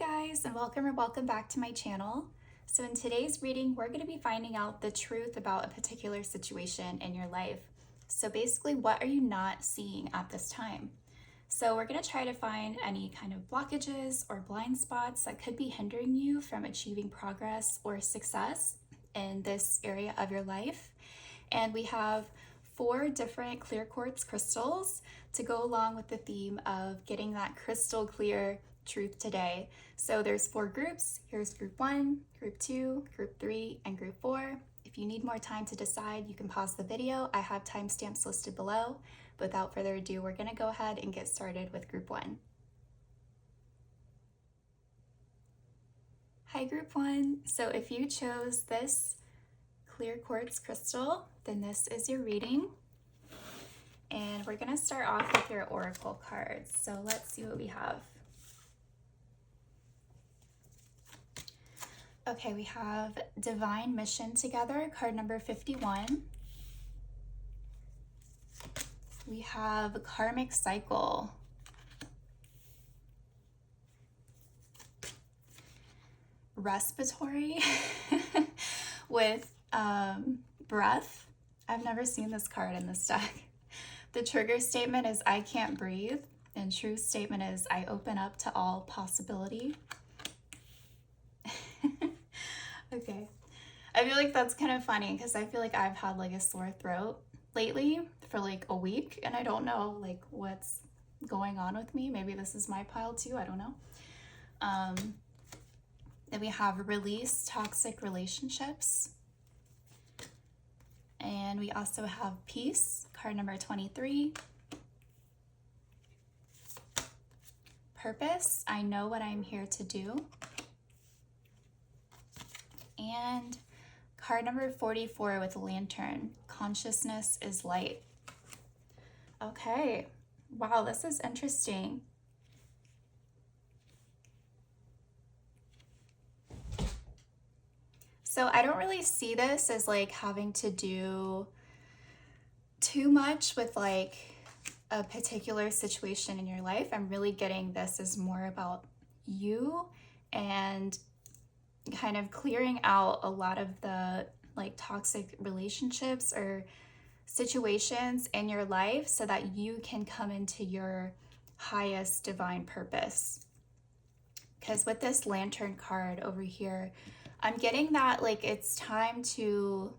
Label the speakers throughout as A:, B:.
A: guys, and welcome back to my channel. So in today's reading, we're going to be finding out the truth about a particular situation in your life. So basically, what are you not seeing at this time? So we're going to try to find any kind of blockages or blind spots that could be hindering you from achieving progress or success in this area of your life. And we have 4 different clear quartz crystals to go along with the theme of getting that crystal clear truth today. So there's 4 groups. Here's group 1, group 2, group 3, and group 4. If you need more time to decide, you can pause the video. I have timestamps listed below. Without further ado, we're going to go ahead and get started with group 1. Hi group 1. So if you chose this clear quartz crystal, then this is your reading. And we're going to start off with your oracle cards. So let's see what we have. Okay, we have Divine Mission Together, card number 51. We have Karmic Cycle. Respiratory with breath. I've never seen this card in this deck. The trigger statement is I can't breathe, and truth statement is I open up to all possibility. Okay. I feel like that's kind of funny because I feel like I've had like a sore throat lately for like a week, and I don't know like what's going on with me. Maybe this is my pile too. I don't know. Then we have release toxic relationships. And we also have peace, card number 23. Purpose, I know what I'm here to do. And card number 44 with lantern, consciousness is light. Okay, wow, this is interesting. So I don't really see this as like having to do too much with like a particular situation in your life. I'm really getting this as more about you and kind of clearing out a lot of the like toxic relationships or situations in your life so that you can come into your highest divine purpose. Because with this lantern card over here, I'm getting that like it's time to,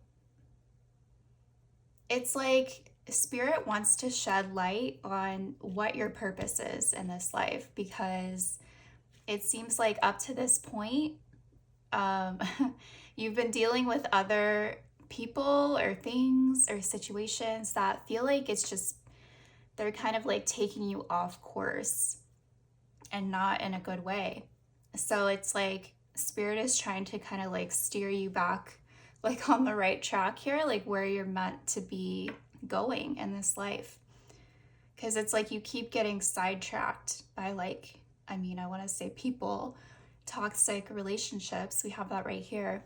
A: it's like spirit wants to shed light on what your purpose is in this life, because it seems like up to this point, you've been dealing with other people or things or situations that feel like it's just, they're kind of like taking you off course and not in a good way. So it's like spirit is trying to kind of like steer you back like on the right track here, like where you're meant to be going in this life. Because it's like you keep getting sidetracked by like, I want to say people, toxic relationships. We have that right here.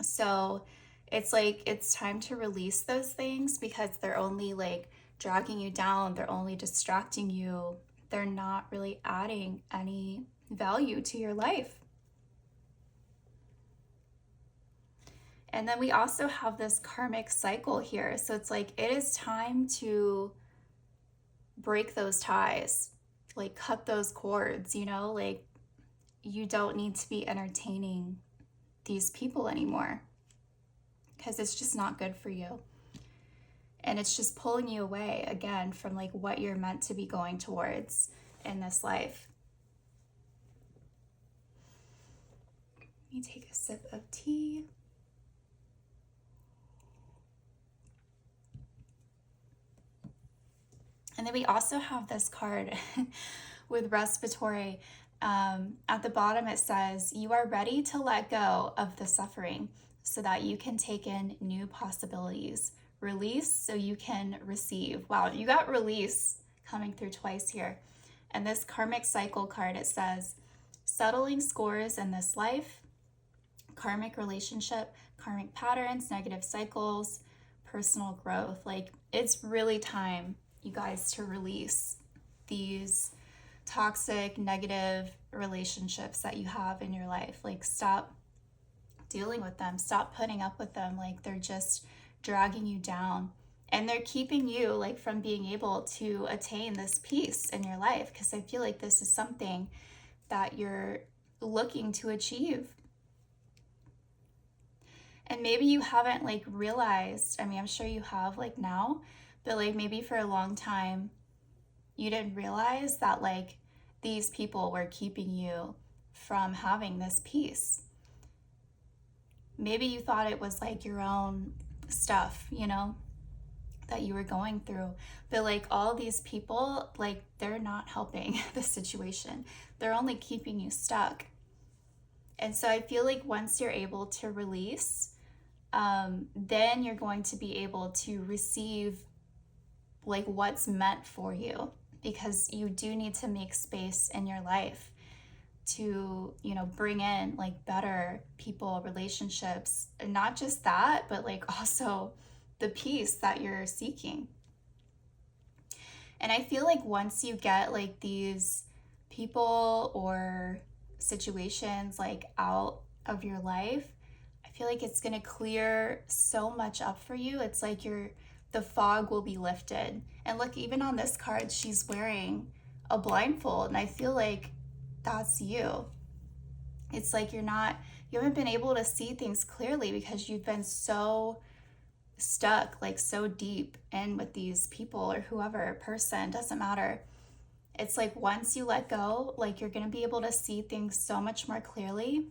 A: So it's like it's time to release those things because they're only like dragging you down. They're only distracting you. They're not really adding any value to your life. And then we also have this karmic cycle here. So it's like it is time to break those ties, like cut those cords, like you don't need to be entertaining these people anymore because it's just not good for you. And it's just pulling you away again from like what you're meant to be going towards in this life. Let me take a sip of tea. And then we also have this card with respiratory. At the bottom it says, you are ready to let go of the suffering so that you can take in new possibilities. Release so you can receive. Wow, you got release coming through twice here. And this karmic cycle card, it says, settling scores in this life, karmic relationship, karmic patterns, negative cycles, personal growth. Like it's really time, you guys, to release these toxic, negative relationships that you have in your life. Like, stop dealing with them. Stop putting up with them. Like, they're just dragging you down. And they're keeping you like from being able to attain this peace in your life, because I feel like this is something that you're looking to achieve. And maybe you haven't like realized, I mean, I'm sure you have like now, but like maybe for a long time you didn't realize that like these people were keeping you from having this peace. Maybe you thought it was like your own stuff, you know, that you were going through, but like all these people, like they're not helping the situation. They're only keeping you stuck. And so I feel like once you're able to release, then you're going to be able to receive like what's meant for you, because you do need to make space in your life to, you know, bring in like better people, relationships, and not just that, but like also the peace that you're seeking. And I feel like once you get like these people or situations like out of your life, I feel like it's going to clear so much up for you. It's like the fog will be lifted. And look, even on this card, she's wearing a blindfold, and I feel like that's you. It's like you haven't been able to see things clearly because you've been so stuck, like so deep in with these people or whoever person, doesn't matter. It's like once you let go, like you're going to be able to see things so much more clearly.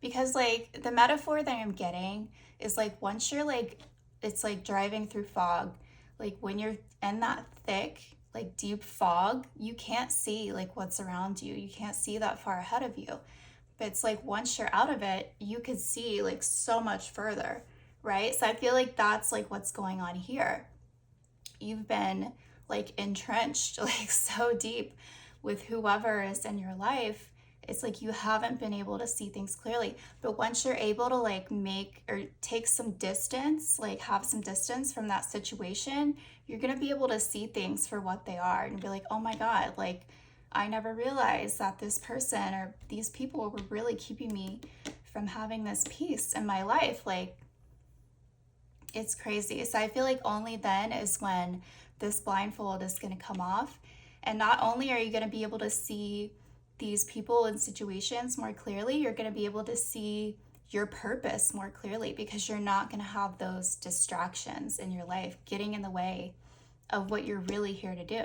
A: Because like the metaphor that I'm getting is like once you're like, it's like driving through fog. Like when you're in that thick, like deep fog, you can't see like what's around you. You can't see that far ahead of you. But it's like once you're out of it, you could see like so much further, right? So I feel like that's like what's going on here. You've been like entrenched like so deep with whoever is in your life. It's like you haven't been able to see things clearly. But once you're able to like make or take some distance, like have some distance from that situation, you're going to be able to see things for what they are and be like, oh my God, like I never realized that this person or these people were really keeping me from having this peace in my life. Like, it's crazy. So I feel like only then is when this blindfold is going to come off. And not only are you going to be able to see these people and situations more clearly, you're going to be able to see your purpose more clearly, because you're not going to have those distractions in your life getting in the way of what you're really here to do.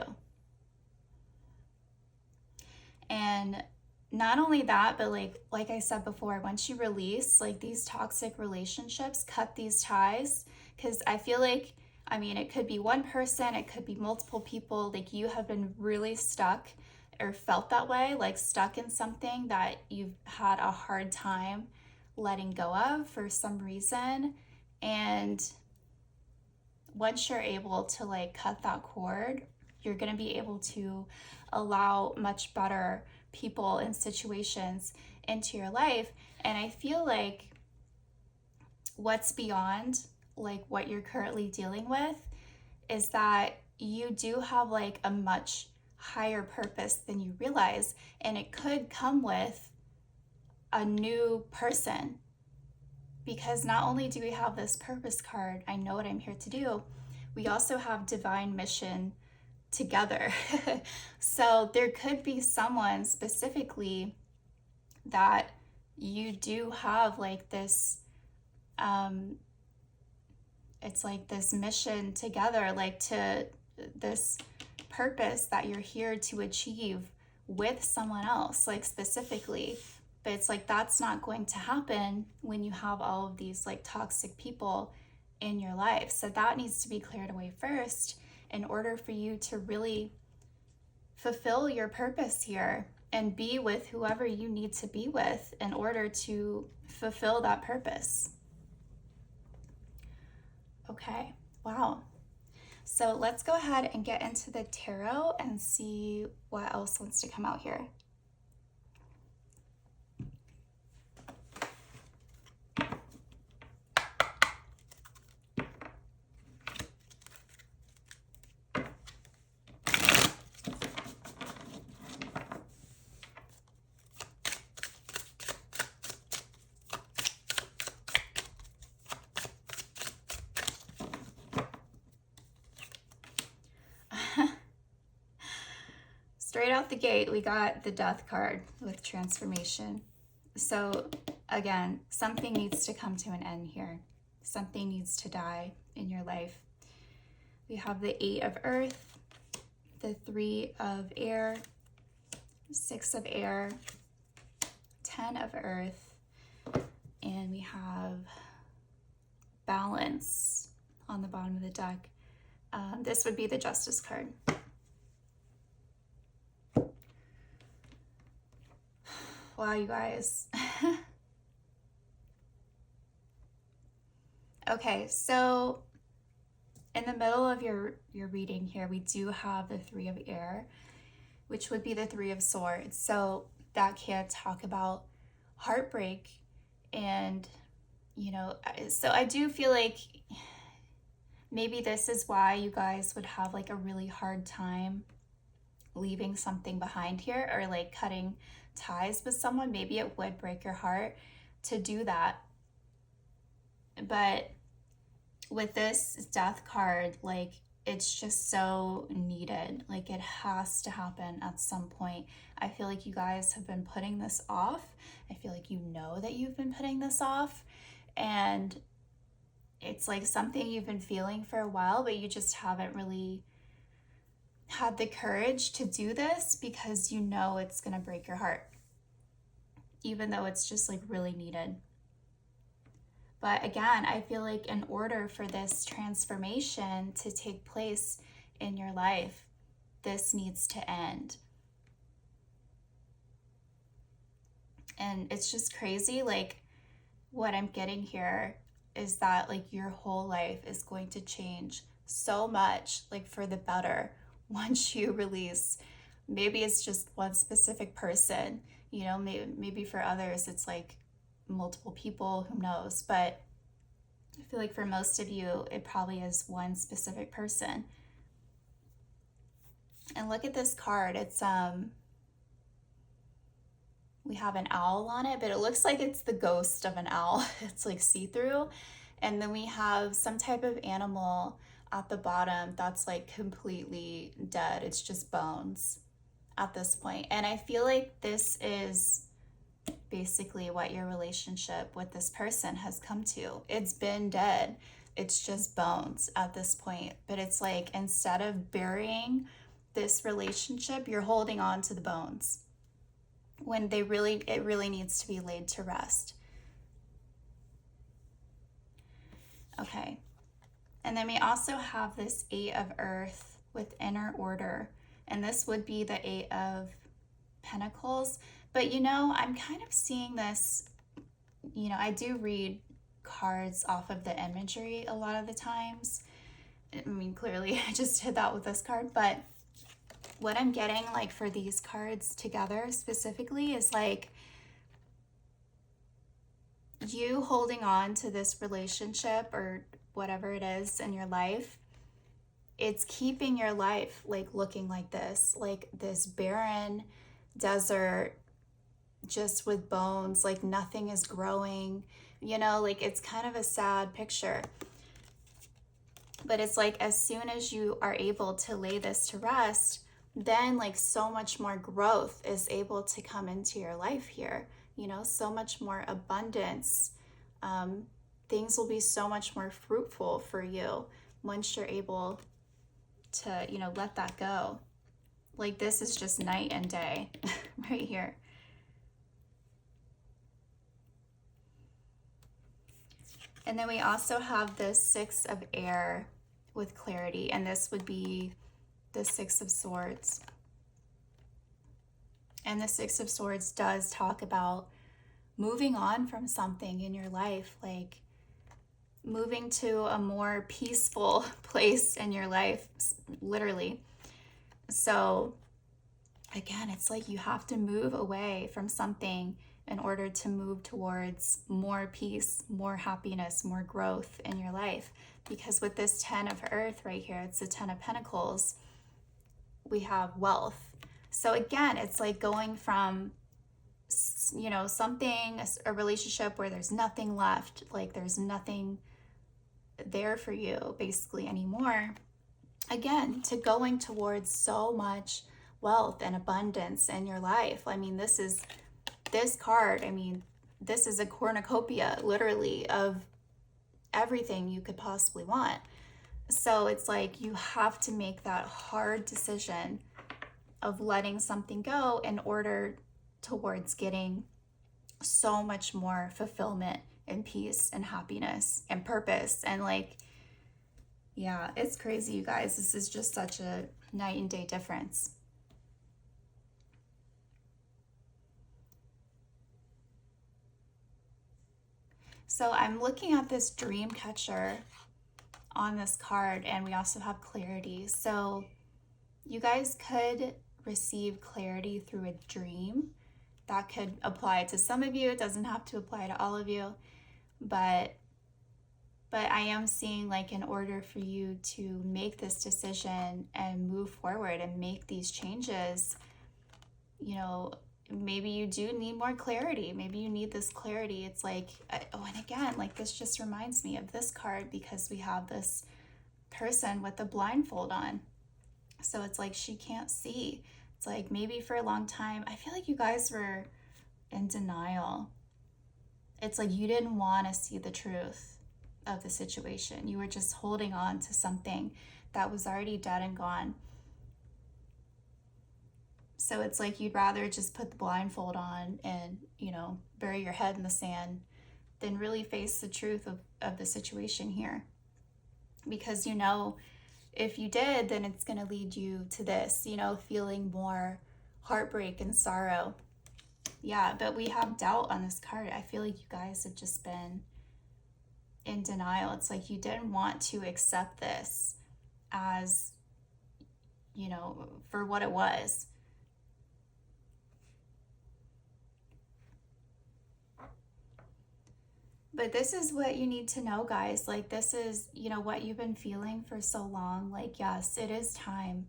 A: And not only that, but like I said before, once you release like these toxic relationships, cut these ties, because I feel like, I mean, it could be one person, it could be multiple people, like you have been really stuck or felt that way, like stuck in something that you've had a hard time letting go of for some reason. And once you're able to like cut that cord, you're going to be able to allow much better people and situations into your life. And I feel like what's beyond like what you're currently dealing with is that you do have like a much higher purpose than you realize, and it could come with a new person, because not only do we have this purpose card, I know what I'm here to do, we also have divine mission together. So there could be someone specifically that you do have like this it's like this mission together, like to this purpose that you're here to achieve with someone else, like specifically. But it's like that's not going to happen when you have all of these like toxic people in your life. So that needs to be cleared away first in order for you to really fulfill your purpose here and be with whoever you need to be with in order to fulfill that purpose. Okay, wow. So let's go ahead and get into the tarot and see what else wants to come out here. out the gate, we got the Death card with transformation. So again, something needs to come to an end here. Something needs to die in your life. We have the 8 of Earth, the 3 of Air, 6 of Air, 10 of Earth, and we have Balance on the bottom of the deck. This would be the Justice card. Wow, you guys. Okay, so in the middle of your reading here, we do have the 3 of Air, which would be the 3 of Swords. So that can talk about heartbreak and, you know, so I do feel like maybe this is why you guys would have like a really hard time leaving something behind here, or like cutting ties with someone. Maybe it would break your heart to do that. But with this Death card, like, it's just so needed. Like, it has to happen at some point. I feel like you guys have been putting this off. I feel like you know that you've been putting this off, and it's like something you've been feeling for a while, but you just haven't really had the courage to do this because you know it's gonna break your heart, even though it's just like really needed. But again, I feel like in order for this transformation to take place in your life, this needs to end. And it's just crazy. Like, what I'm getting here is that like your whole life is going to change so much, like for the better, once you release. Maybe it's just one specific person, you know, maybe for others it's like multiple people, who knows. But I feel like for most of you, it probably is one specific person. And look at this card. It's we have an owl on it, but it looks like it's the ghost of an owl. It's like see-through. And then we have some type of animal at the bottom that's like completely dead. It's just bones at this point. And I feel like this is basically what your relationship with this person has come to. It's been dead. It's just bones at this point. But it's like, instead of burying this relationship, you're holding on to the bones, when it really needs to be laid to rest. Okay. And then we also have this 8 of Earth with inner order, and this would be the 8 of Pentacles. But you know, I'm kind of seeing this, you know, I do read cards off of the imagery a lot of the times. I mean, clearly I just did that with this card, but what I'm getting like for these cards together specifically is like you holding on to this relationship or whatever it is in your life. It's keeping your life like looking like this barren desert, just with bones, like nothing is growing, you know, like it's kind of a sad picture. But it's like, as soon as you are able to lay this to rest, then like so much more growth is able to come into your life here, you know, so much more abundance. Things will be so much more fruitful for you once you're able to, you know, let that go. Like, this is just night and day right here. And then we also have the 6 of Air with clarity, and this would be the 6 of Swords. And the 6 of Swords does talk about moving on from something in your life, like moving to a more peaceful place in your life, literally. So again, it's like you have to move away from something in order to move towards more peace, more happiness, more growth in your life. Because with this 10 of Earth right here, it's the 10 of Pentacles, we have wealth. So again, it's like going from, you know, something, a relationship where there's nothing left, like there's nothing there for you basically anymore, again, to going towards so much wealth and abundance in your life. I mean, this card, I mean, this is a cornucopia, literally, of everything you could possibly want. So it's like you have to make that hard decision of letting something go in order towards getting so much more fulfillment and peace and happiness and purpose. And like, yeah, it's crazy, you guys. This is just such a night and day difference. So I'm looking at this dream catcher on this card, and we also have clarity. So you guys could receive clarity through a dream. That could apply to some of you. It doesn't have to apply to all of you. But I am seeing, like, in order for you to make this decision and move forward and make these changes, you know, maybe you do need more clarity. Maybe you need this clarity. It's like, oh, and again, like, this just reminds me of this card because we have this person with a blindfold on. So it's like she can't see. It's like maybe for a long time, I feel like you guys were in denial. It's like you didn't want to see the truth of the situation. You were just holding on to something that was already dead and gone. So it's like you'd rather just put the blindfold on and, you know, bury your head in the sand than really face the truth of the situation here. Because, you know, if you did, then it's going to lead you to this, you know, feeling more heartbreak and sorrow. Yeah, but we have doubt on this card. I feel like you guys have just been in denial. It's like you didn't want to accept this as, you know, for what it was. But this is what you need to know, guys. Like, this is, you know, what you've been feeling for so long. Like, yes, it is time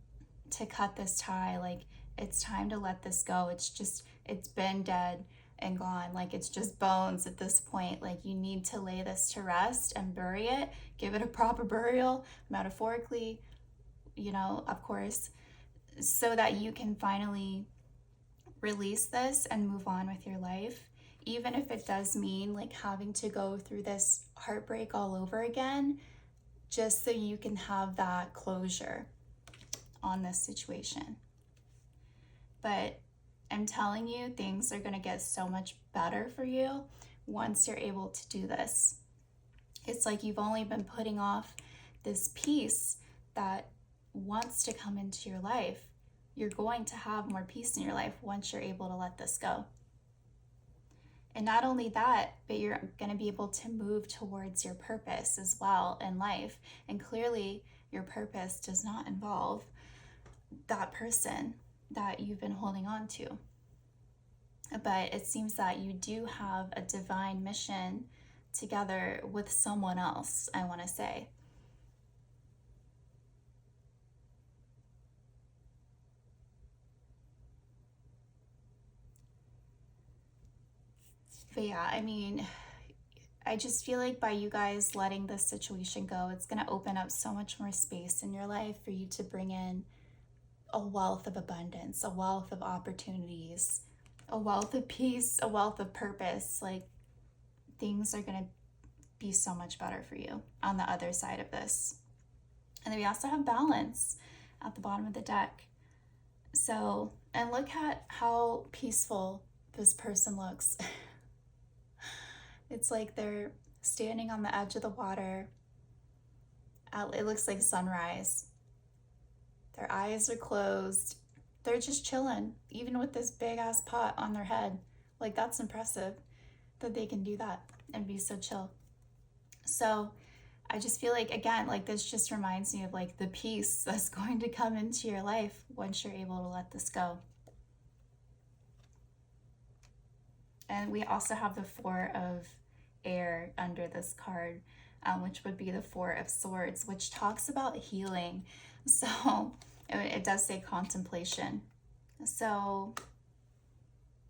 A: to cut this tie. Like, it's time to let this go. It's been dead and gone. Like, it's just bones at this point. Like, you need to lay this to rest and bury it, give it a proper burial, metaphorically, you know, of course, so that you can finally release this and move on with your life. Even if it does mean like having to go through this heartbreak all over again, just so you can have that closure on this situation. But I'm telling you, things are going to get so much better for you once you're able to do this. It's like you've only been putting off this peace that wants to come into your life. You're going to have more peace in your life once you're able to let this go. And not only that, but you're going to be able to move towards your purpose as well in life. And clearly, your purpose does not involve that person that you've been holding on to. But it seems that you do have a divine mission together with someone else, I want to say. But yeah, I mean, I just feel like by you guys letting this situation go, it's going to open up so much more space in your life for you to bring in a wealth of abundance, a wealth of opportunities, a wealth of peace, a wealth of purpose. Like, things are going to be so much better for you on the other side of this. And then we also have balance at the bottom of the deck. So, and look at how peaceful this person looks. It's like they're standing on the edge of the water. It looks like sunrise. Their eyes are closed. They're just chilling, even with this big ass pot on their head. Like, that's impressive that they can do that and be so chill. So I just feel like, again, like, this just reminds me of like the peace that's going to come into your life once you're able to let this go. And we also have the Four of Air under this card, which would be the Four of Swords, which talks about healing. So it does say contemplation. So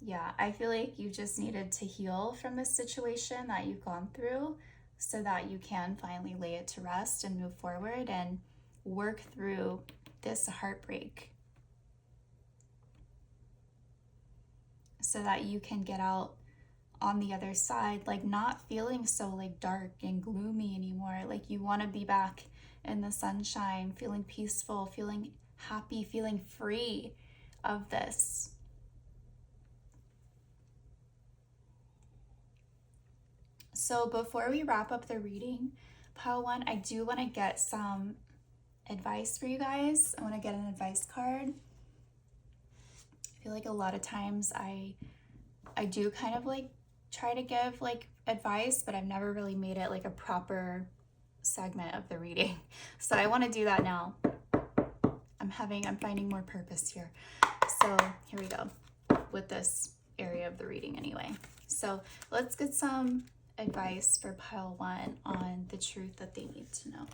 A: yeah, I feel like you just needed to heal from this situation that you've gone through so that you can finally lay it to rest and move forward and work through this heartbreak. so that you can get out on the other side, like not feeling so like dark and gloomy anymore. Like you want to be back in the sunshine, feeling peaceful, feeling happy, feeling free of this. So before we wrap up the reading, pile one, I do want to get some advice for you guys. I want to get an advice card. I feel like a lot of times I do kind of like try to give like advice, but I've never really made it like a proper segment of the reading. So I want to do that now. I'm finding more purpose here. So here we go with this area of the reading anyway. So let's get some advice for pile one on the truth that they need to know.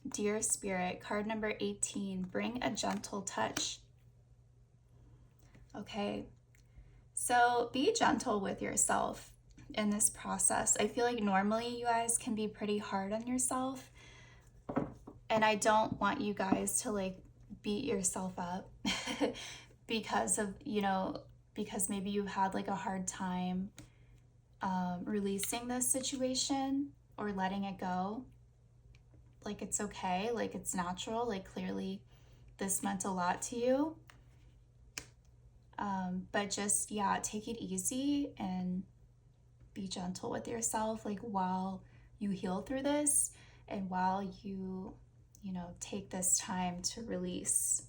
A: Dear Spirit, card number 18, bring a gentle touch. Okay, so be gentle with yourself in this process. I feel like normally you guys can be pretty hard on yourself, and I don't want you guys to like beat yourself up because of, because maybe you had like a hard time releasing this situation or letting it go. Like it's okay, like it's natural, like clearly this meant a lot to you. But just, take it easy and be gentle with yourself, like while you heal through this and while you take this time to release.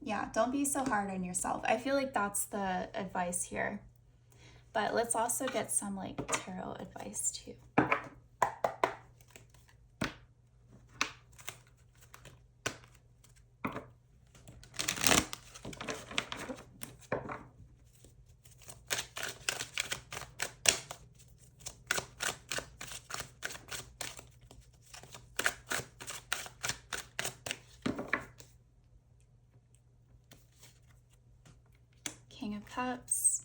A: Yeah, don't be so hard on yourself. I feel like that's the advice here. But let's also get some like tarot advice too. King of Cups,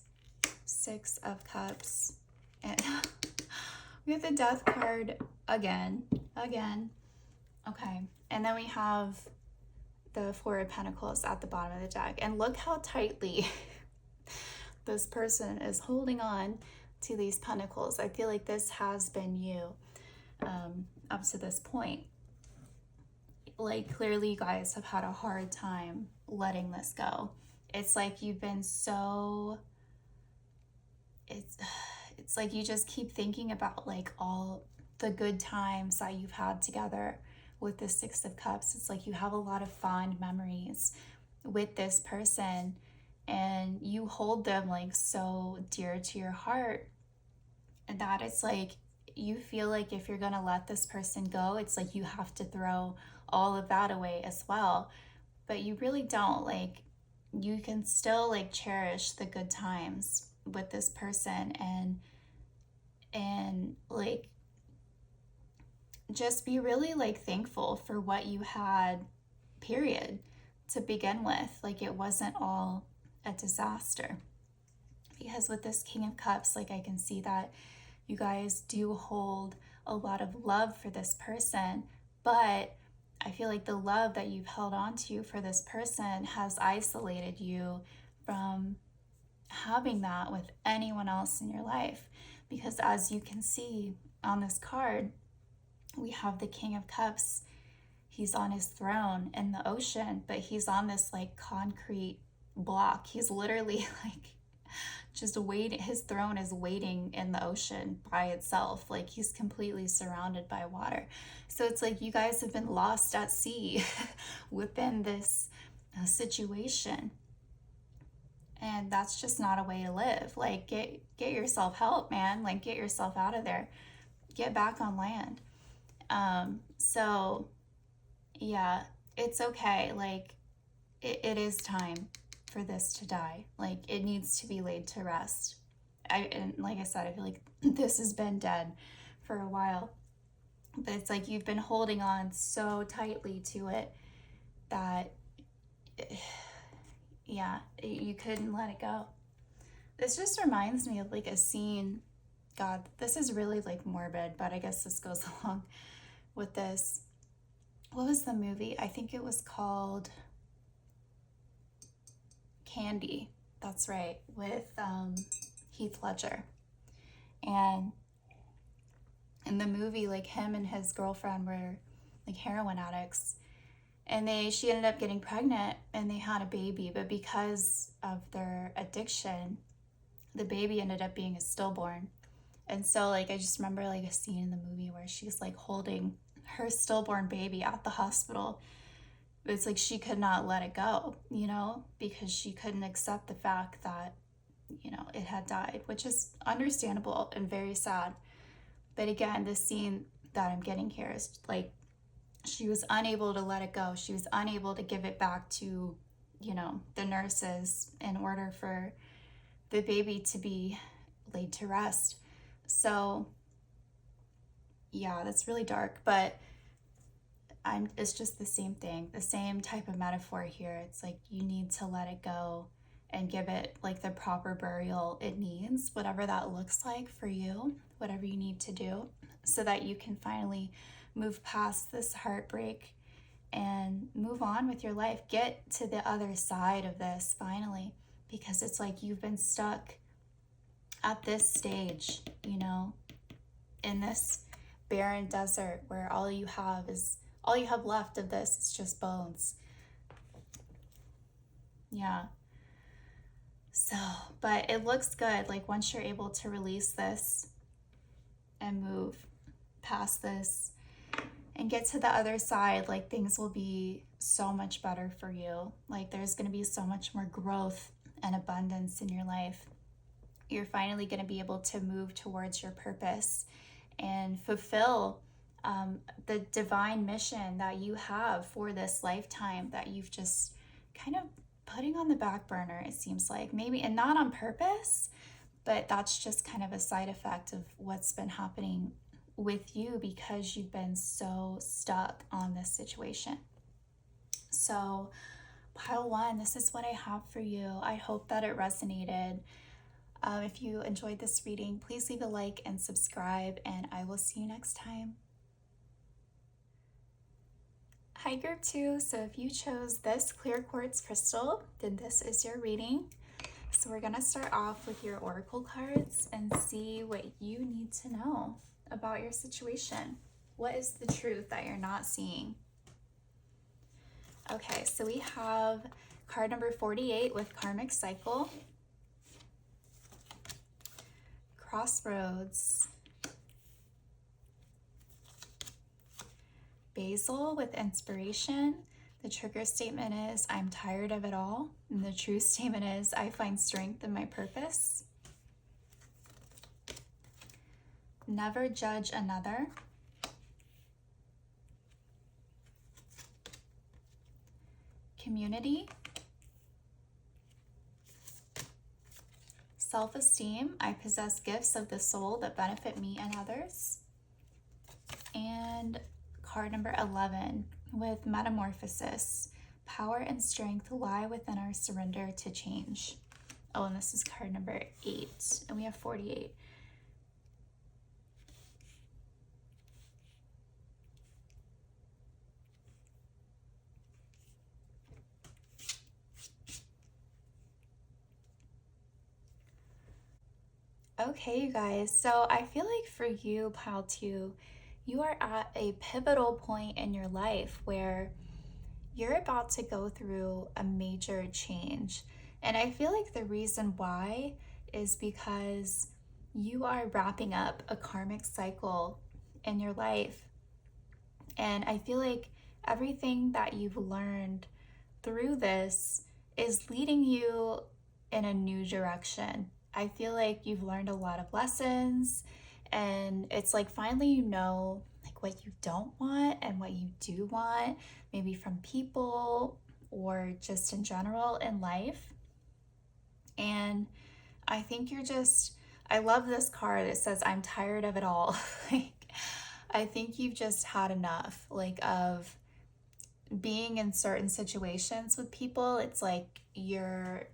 A: Six of Cups, and we have the Death card again. Okay, and then we have the Four of Pentacles at the bottom of the deck. And look how tightly this person is holding on to these pentacles. I feel like this has been you up to this point. Like clearly you guys have had a hard time letting this go. It's like you've been so, it's like you just keep thinking about like all the good times that you've had together with the Six of Cups. It's like you have a lot of fond memories with this person and you hold them like so dear to your heart, and that it's like you feel like if you're gonna let this person go, it's like you have to throw all of that away as well. But you really don't. Like you can still like cherish the good times with this person and like just be really like thankful for what you had, period, to begin with. Like it wasn't all a disaster. Because with this King of Cups, like I can see that you guys do hold a lot of love for this person, but I feel like the love that you've held on to for this person has isolated you from having that with anyone else in your life. Because as you can see on this card, we have the King of Cups. He's on his throne in the ocean, but he's on this like concrete block. He's literally like just waiting. His throne is waiting in the ocean by itself. Like he's completely surrounded by water. So it's like you guys have been lost at sea within this situation. And that's just not a way to live. Like get yourself help, man. Like get yourself out of there. Get back on land. So yeah, it's okay. Like it is time for this to die. Like it needs to be laid to rest. And like I said, I feel like this has been dead for a while, but it's like you've been holding on so tightly to it that you couldn't let it go. this just reminds me of like a scene. God, this is really like morbid, but I guess this goes along with this. What was the movie? I think it was called Candy. That's right, with Heath Ledger. And in the movie, like him and his girlfriend were like heroin addicts, and she ended up getting pregnant and they had a baby, but because of their addiction, the baby ended up being a stillborn. And so like I just remember like a scene in the movie where she's like holding her stillborn baby at the hospital. It's like she could not let it go, because she couldn't accept the fact that, it had died, which is understandable and very sad. But again, the scene that I'm getting here is like she was unable to let it go. She was unable to give it back to, the nurses in order for the baby to be laid to rest. So yeah, that's really dark, but it's just the same thing, the same type of metaphor here. It's like you need to let it go and give it like the proper burial it needs, whatever that looks like for you, whatever you need to do, so that you can finally move past this heartbreak and move on with your life. Get to the other side of this finally, because it's like you've been stuck at this stage, in this barren desert where all you have left of this is just bones. Yeah. So, but it looks good. Like once you're able to release this and move past this and get to the other side, like things will be so much better for you. Like there's going to be so much more growth and abundance in your life. You're finally going to be able to move towards your purpose and fulfill the divine mission that you have for this lifetime that you've just kind of putting on the back burner, it seems like. Maybe, and not on purpose, but that's just kind of a side effect of what's been happening with you because you've been so stuck on this situation. So pile one, this is what I have for you. I hope that it resonated. If you enjoyed this reading, please leave a like and subscribe, and I will see you next time. Hi group 2, so if you chose this clear quartz crystal, then this is your reading. So we're going to start off with your oracle cards and see what you need to know about your situation. What is the truth that you're not seeing? Okay, so we have card number 48 with karmic cycle, crossroads, basil with inspiration. The trigger statement is, I'm tired of it all. And the truth statement is, I find strength in my purpose. Never judge another. Community. Self-esteem. I possess gifts of the soul that benefit me and others. And card number 11 with metamorphosis. Power and strength lie within our surrender to change. Oh, and this is card number 8, and we have 48. Okay, you guys, so I feel like for you, pile 2, you are at a pivotal point in your life where you're about to go through a major change. And I feel like the reason why is because you are wrapping up a karmic cycle in your life. And I feel like everything that you've learned through this is leading you in a new direction. I feel like you've learned a lot of lessons, and it's like finally you know like what you don't want and what you do want, maybe from people or just in general in life. And I think I love this card that says, I'm tired of it all. Like, I think you've just had enough, like, of being in certain situations with people. It's like you're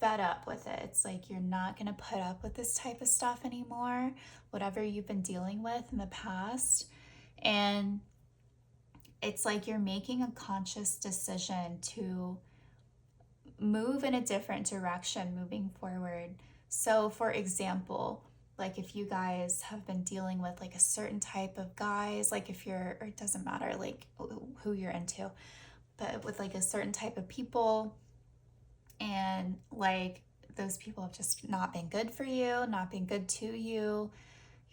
A: fed up with it. It's like you're not going to put up with this type of stuff anymore, whatever you've been dealing with in the past. And it's like you're making a conscious decision to move in a different direction moving forward. So, for example, like if you guys have been dealing with like a certain type of guys, like if you're, or it doesn't matter like who you're into, but with like a certain type of people, and like those people have just not been good for you, not been good to you,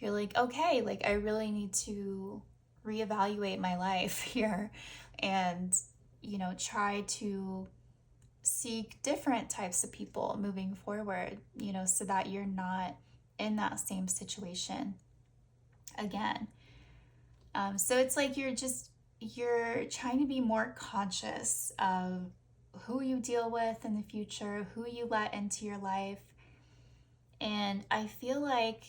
A: you're like, okay, like I really need to reevaluate my life here and, try to seek different types of people moving forward, so that you're not in that same situation again. So it's like you're trying to be more conscious of who you deal with in the future, who you let into your life. And I feel like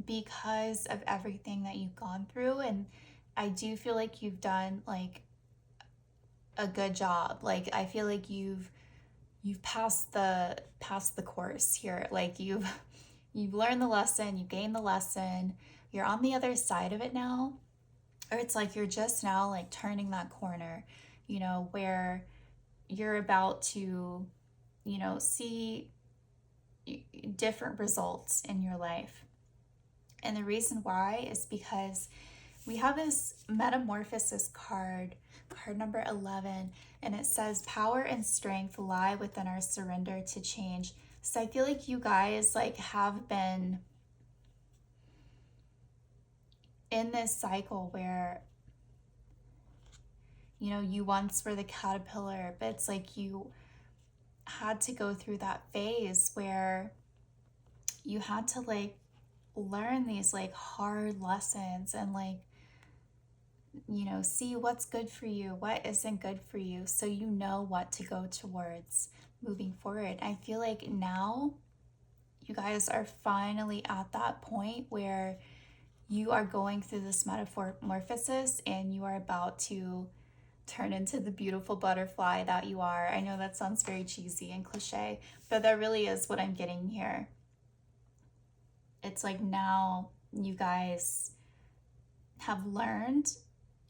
A: because of everything that you've gone through, and I do feel like you've done like a good job. Like I feel like you've passed the course here. Like you've learned the lesson, you gained the lesson, you're on the other side of it now. Or it's like you're just now like turning that corner, where you're about to, see different results in your life. And the reason why is because we have this metamorphosis card number 11, and it says power and strength lie within our surrender to change. So I feel like you guys like have been in this cycle where, you once were the caterpillar, but it's like you had to go through that phase where you had to like learn these like hard lessons and like, see what's good for you, what isn't good for you, so you know what to go towards moving forward. I feel like now you guys are finally at that point where you are going through this metamorphosis and you are about to turn into the beautiful butterfly that you are. I know that sounds very cheesy and cliche, but that really is what I'm getting here. It's like now you guys have learned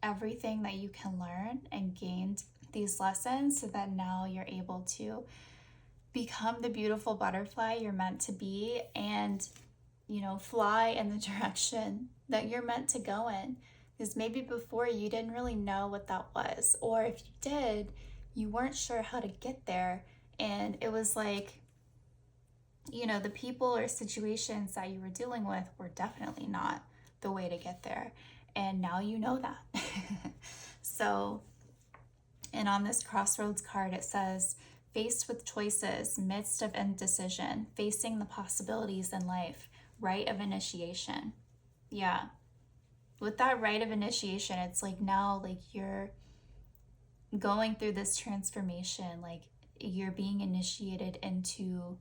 A: everything that you can learn and gained these lessons so that now you're able to become the beautiful butterfly you're meant to be and, fly in the direction that you're meant to go in. Because maybe before you didn't really know what that was, or if you did, you weren't sure how to get there. And it was like, the people or situations that you were dealing with were definitely not the way to get there. And now you know that. So, and on this crossroads card, it says, faced with choices, midst of indecision, facing the possibilities in life, rite of initiation. Yeah. With that rite of initiation, it's like now, like you're going through this transformation, like you're being initiated into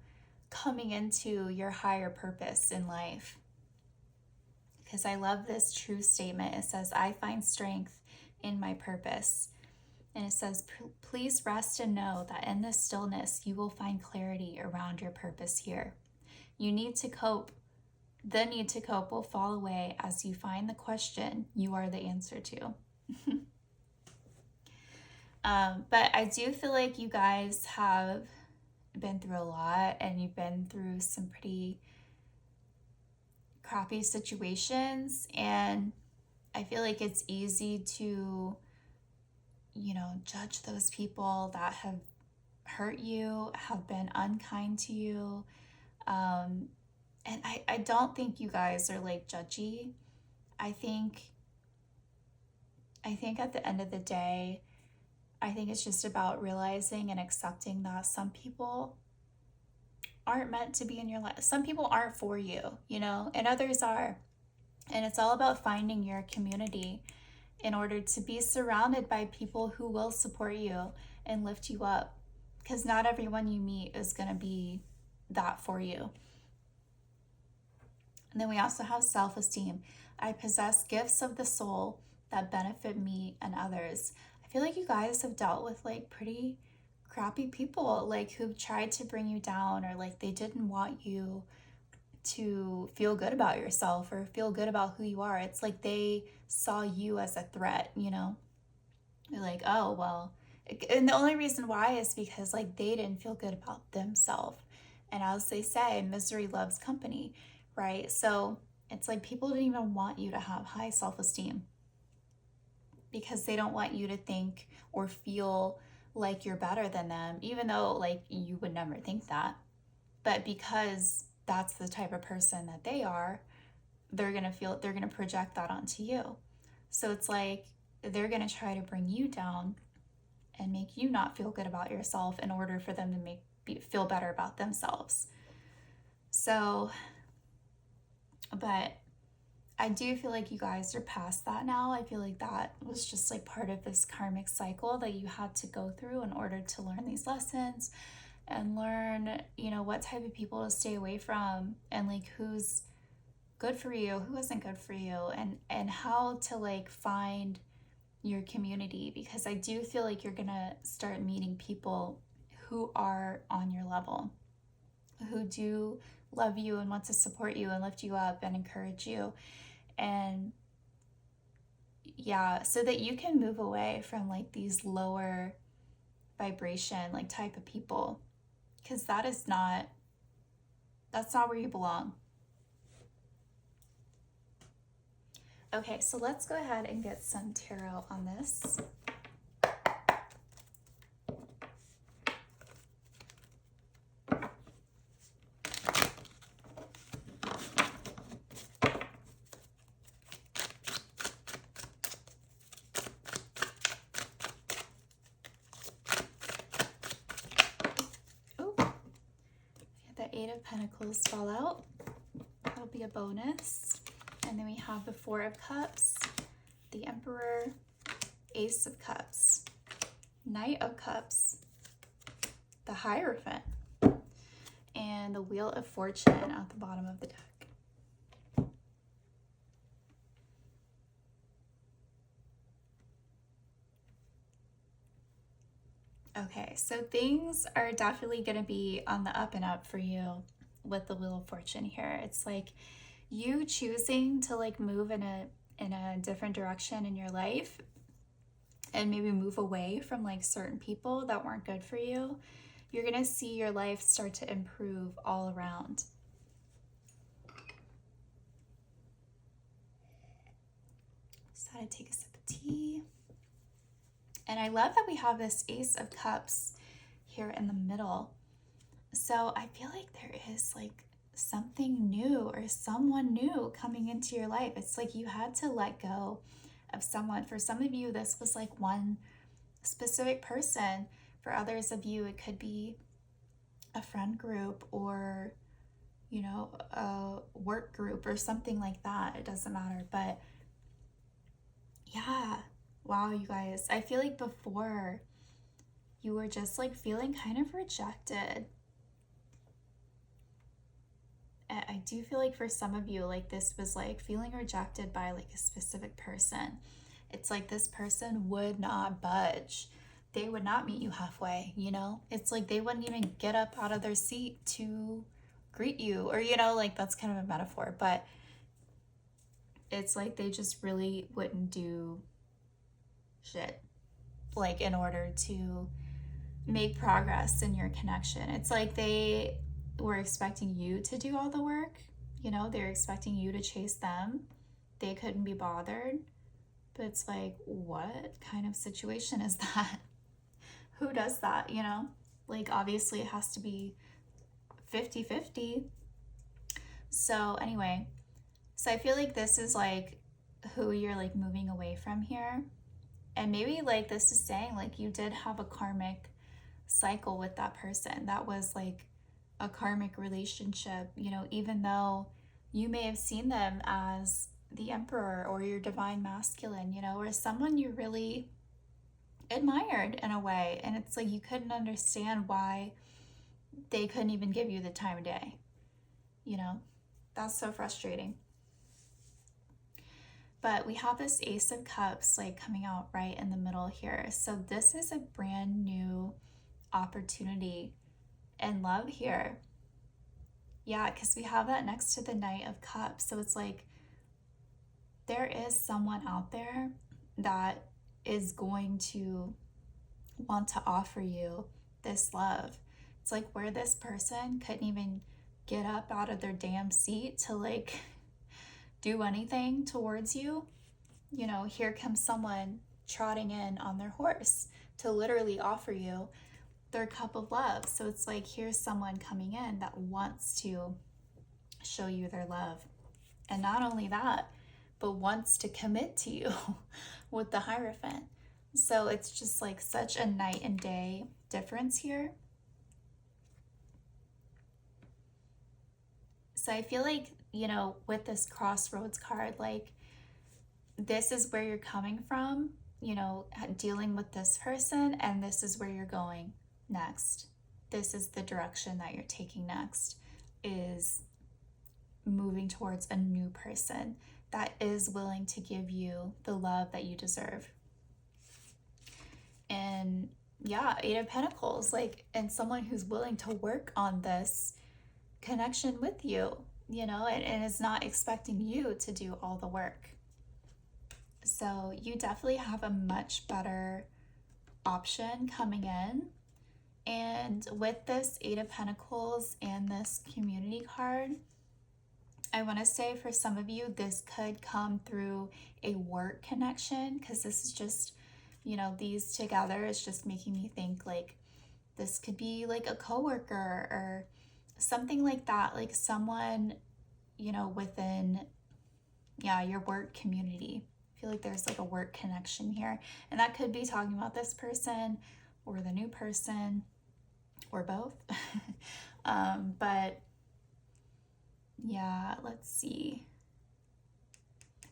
A: coming into your higher purpose in life. Because I love this true statement. It says, I find strength in my purpose. And it says, please rest and know that in this stillness, you will find clarity around your purpose here. You need to cope. The need to cope will fall away as you find the question you are the answer to. But I do feel like you guys have been through a lot and you've been through some pretty crappy situations, and I feel like it's easy to, judge those people that have hurt you, have been unkind to you. And I don't think you guys are like judgy. I think at the end of the day, I think it's just about realizing and accepting that some people aren't meant to be in your life. Some people aren't for you, and others are. And it's all about finding your community in order to be surrounded by people who will support you and lift you up. Because not everyone you meet is going to be that for you. And then we also have self-esteem. I possess gifts of the soul that benefit me and others. I feel like you guys have dealt with like pretty crappy people like who tried to bring you down, or like they didn't want you to feel good about yourself or feel good about who you are. It's like they saw you as a threat, you know? They're like, oh, well, and the only reason why is because like they didn't feel good about themselves. And as they say, misery loves company, right? So it's like people didn't even want you to have high self-esteem because they don't want you to think or feel like you're better than them, even though like you would never think that. But because that's the type of person that they are, they're going to project that onto you. So it's like they're going to try to bring you down and make you not feel good about yourself in order for them to feel better about themselves. So, but I do feel like you guys are past that now. I feel like that was just like part of this karmic cycle that you had to go through in order to learn these lessons and learn, you know, what type of people to stay away from, and like who's good for you, who isn't good for you, and how to like find your community, because I do feel like you're gonna start meeting people who are on your level, who do love you and want to support you and lift you up and encourage you. And yeah, so that you can move away from like these lower vibration like type of people, because that's not where you belong. Okay, so let's go ahead and get some tarot on this. The Eight of Pentacles fall out, that'll be a bonus. And then we have the Four of Cups, the Emperor, Ace of Cups, Knight of Cups, the Hierophant, and the Wheel of Fortune at the bottom of the deck. Okay, so things are definitely going to be on the up and up for you with the Wheel of Fortune here. It's like you choosing to like move in a different direction in your life and maybe move away from like certain people that weren't good for you. You're going to see your life start to improve all around. Just had to take a sip of tea. And I love that we have this Ace of Cups here in the middle. So I feel like there is like something new or someone new coming into your life. It's like you had to let go of someone. For some of you, this was like one specific person. For others of you, it could be a friend group or, you know, a work group or something like that. It doesn't matter. But yeah, wow, you guys. I feel like before you were just like feeling kind of rejected. I do feel like for some of you, like this was like feeling rejected by like a specific person. It's like this person would not budge. They would not meet you halfway, you know? It's like they wouldn't even get up out of their seat to greet you, or, you know, like that's kind of a metaphor, but it's like they just really wouldn't do shit, like in order to make progress in your connection. It's like they were expecting you to do all the work, you know, they're expecting you to chase them. They couldn't be bothered. But it's like, what kind of situation is that? Who does that, you know? Like, obviously it has to be 50-50. So anyway, so I feel like this is like who you're like moving away from here. And maybe like this is saying like you did have a karmic cycle with that person. That was like a karmic relationship, you know, even though you may have seen them as the Emperor or your divine masculine, you know, or someone you really admired in a way. And it's like you couldn't understand why they couldn't even give you the time of day, you know? That's so frustrating. But we have this Ace of Cups like coming out right in the middle here. So this is a brand new opportunity and love here. Yeah, because we have that next to the Knight of Cups. So it's like there is someone out there that is going to want to offer you this love. It's like where this person couldn't even get up out of their damn seat to like do anything towards you. You know, here comes someone trotting in on their horse to literally offer you their cup of love. So it's like here's someone coming in that wants to show you their love. And not only that, but wants to commit to you with the Hierophant. So it's just like such a night and day difference here. So I feel like, you know, with this Crossroads card, like this is where you're coming from, you know, dealing with this person, and this is where you're going next. This is the direction that you're taking next, is moving towards a new person that is willing to give you the love that you deserve. And yeah, Eight of Pentacles, like, and someone who's willing to work on this connection with you, you know, and is not expecting you to do all the work. So you definitely have a much better option coming in. And with this Eight of Pentacles and this community card, I want to say for some of you, this could come through a work connection, because this is just, you know, these together is just making me think like this could be like a coworker or something like that, like someone, you know, within, yeah, your work community. I feel like there's like a work connection here, and that could be talking about this person or the new person or both. But yeah, let's see.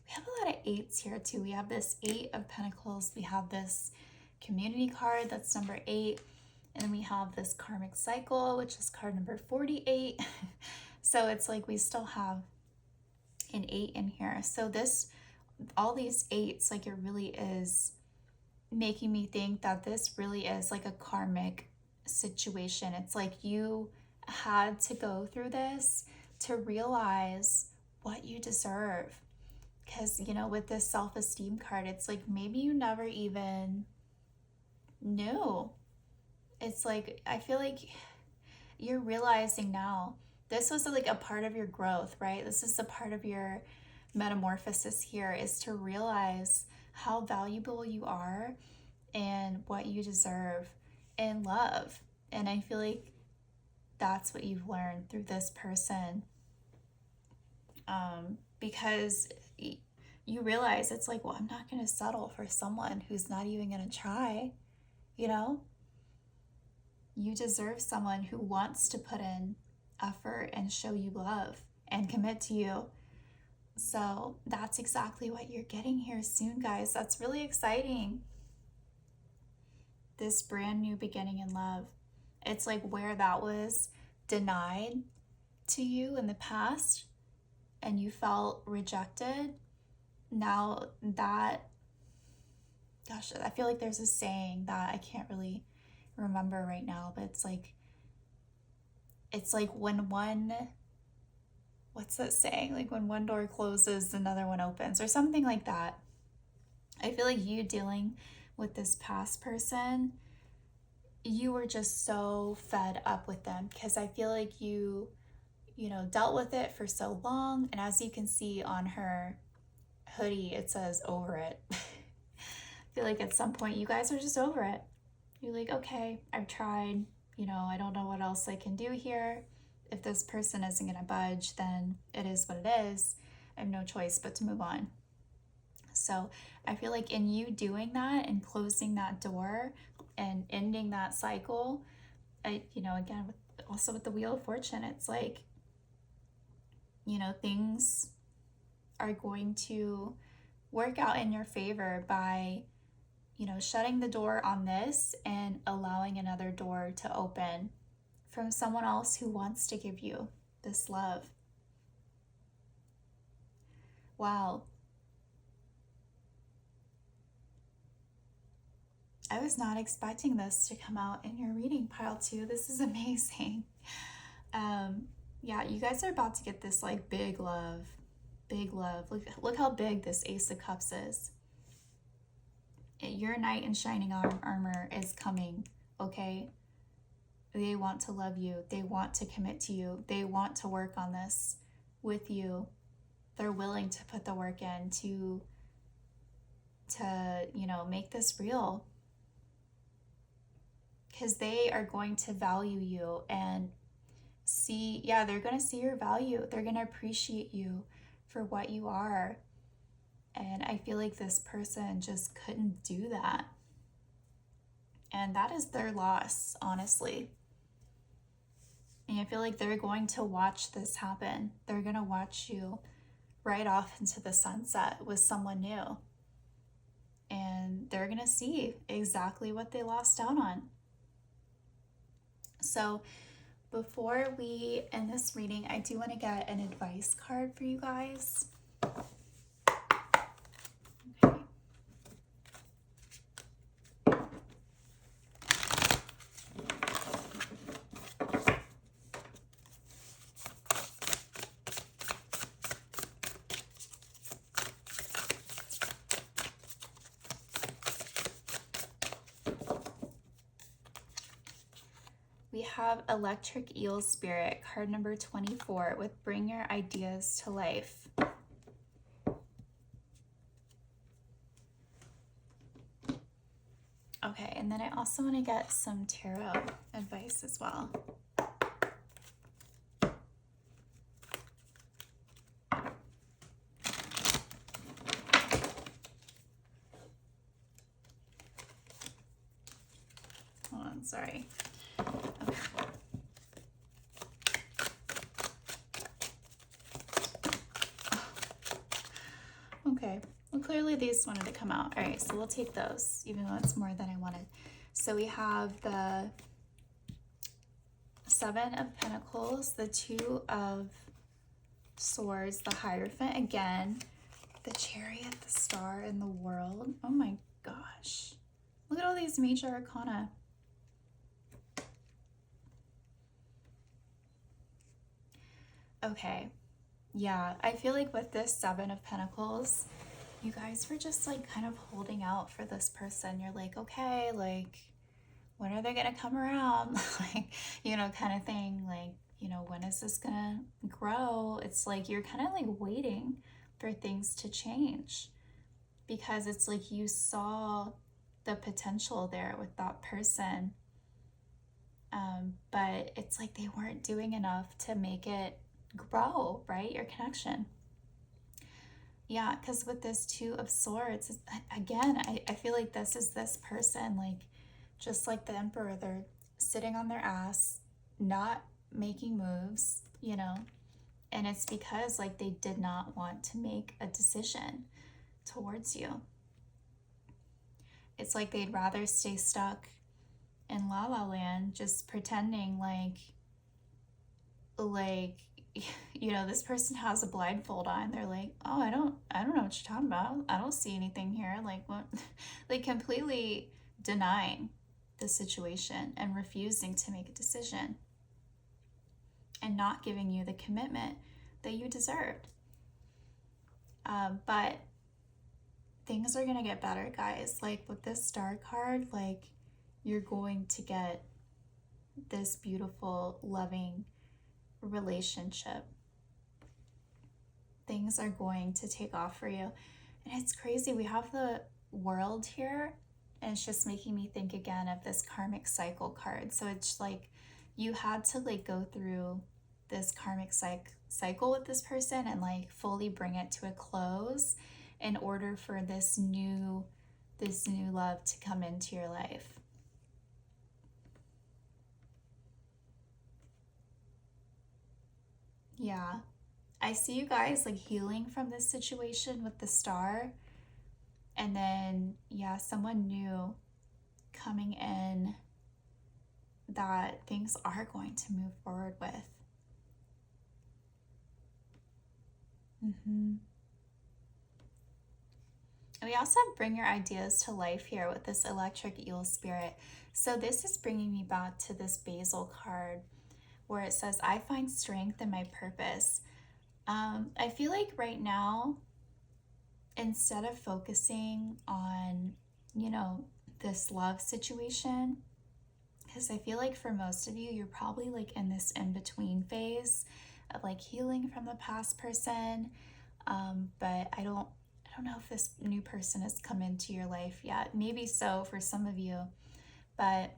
A: We have a lot of eights here too. We have this Eight of Pentacles. We have this community card, that's number 8. And then we have this karmic cycle, which is card number 48. So it's like we still have an 8 in here. So this, all these 8s, like it really is making me think that this really is like a karmic situation. It's like you had to go through this to realize what you deserve. Because, you know, with this self-esteem card, it's like maybe you never even knew. It's like, I feel like you're realizing now this was like a part of your growth, right? This is a part of your metamorphosis here, is to realize how valuable you are and what you deserve in love. And I feel like that's what you've learned through this person. Because you realize it's like, well, I'm not going to settle for someone who's not even going to try, you know? You deserve someone who wants to put in effort and show you love and commit to you. So that's exactly what you're getting here soon, guys. That's really exciting. This brand new beginning in love. It's like where that was denied to you in the past and you felt rejected. Now that, gosh, I feel like there's a saying that I can't really remember right now, but it's like when one, what's that saying? Like when one door closes, another one opens, or something like that. I feel like you dealing with this past person, you were just so fed up with them, because I feel like you know, dealt with it for so long. And as you can see on her hoodie, it says over it. I feel like at some point you guys are just over it. You're like, okay, I've tried, you know, I don't know what else I can do here. If this person isn't going to budge, then it is what it is. I have no choice but to move on. So I feel like in you doing that and closing that door and ending that cycle, you know, again, also with the Wheel of Fortune, it's like, you know, things are going to work out in your favor by, you know, shutting the door on this and allowing another door to open from someone else who wants to give you this love. Wow. I was not expecting this to come out in your reading pile too. This is amazing. Yeah, you guys are about to get this like big love. Big love. Look how big this Ace of Cups is. Your knight in shining armor is coming, okay? They want to love you. They want to commit to you. They want to work on this with you. They're willing to put the work in to you know, make this real. Because they are going to value you and see, yeah, they're going to see your value. They're going to appreciate you for what you are. And I feel like this person just couldn't do that. And that is their loss, honestly. And I feel like they're going to watch this happen. They're going to watch you ride off into the sunset with someone new. And they're going to see exactly what they lost out on. So before we end this reading, I do want to get an advice card for you guys. Okay. We have Electric Eel Spirit, card number 24, with Bring Your Ideas to Life. Okay, and then I also want to get some tarot advice as well. Hold on, sorry. Okay, well, clearly these wanted to come out. All right, so we'll take those, even though it's more than I wanted. So we have the Seven of Pentacles, the Two of Swords, the Hierophant again, the Chariot, the Star, and the World. Oh my gosh. Look at all these major arcana. Okay, yeah, I feel like with this Seven of Pentacles, you guys were just like kind of holding out for this person. You're like, okay, like, when are they gonna come around? Like, you know, kind of thing. Like, you know, when is this gonna grow? It's like you're kind of like waiting for things to change, because it's like you saw the potential there with that person. But it's like they weren't doing enough to make it grow, right? Your connection. Yeah, because with this Two of Swords, again, I feel like this is this person, like, just like the Emperor, they're sitting on their ass, not making moves, you know, and it's because, like, they did not want to make a decision towards you. It's like they'd rather stay stuck in La La Land, just pretending like, you know, this person has a blindfold on. They're like, oh, I don't know what you're talking about. I don't see anything here. Like, what? Like, completely denying the situation and refusing to make a decision and not giving you the commitment that you deserved. But things are going to get better, guys. Like, with this Star card, like, you're going to get this beautiful, loving relationship. Things are going to take off for you. And it's crazy. We have the World here, and it's just making me think again of this karmic cycle card. So it's like you had to like go through this karmic cycle with this person and like fully bring it to a close in order for this new love to come into your life. Yeah, I see you guys like healing from this situation with the Star, and then yeah, someone new coming in that things are going to move forward with. We also have bring your ideas to life here with this electric eel spirit. So this is bringing me back to this basil card where it says, I find strength in my purpose. I feel like right now, instead of focusing on, this love situation, because I feel like for most of you, you're probably like in this in-between phase of like healing from the past person. But I don't know if this new person has come into your life yet. Maybe so for some of you, but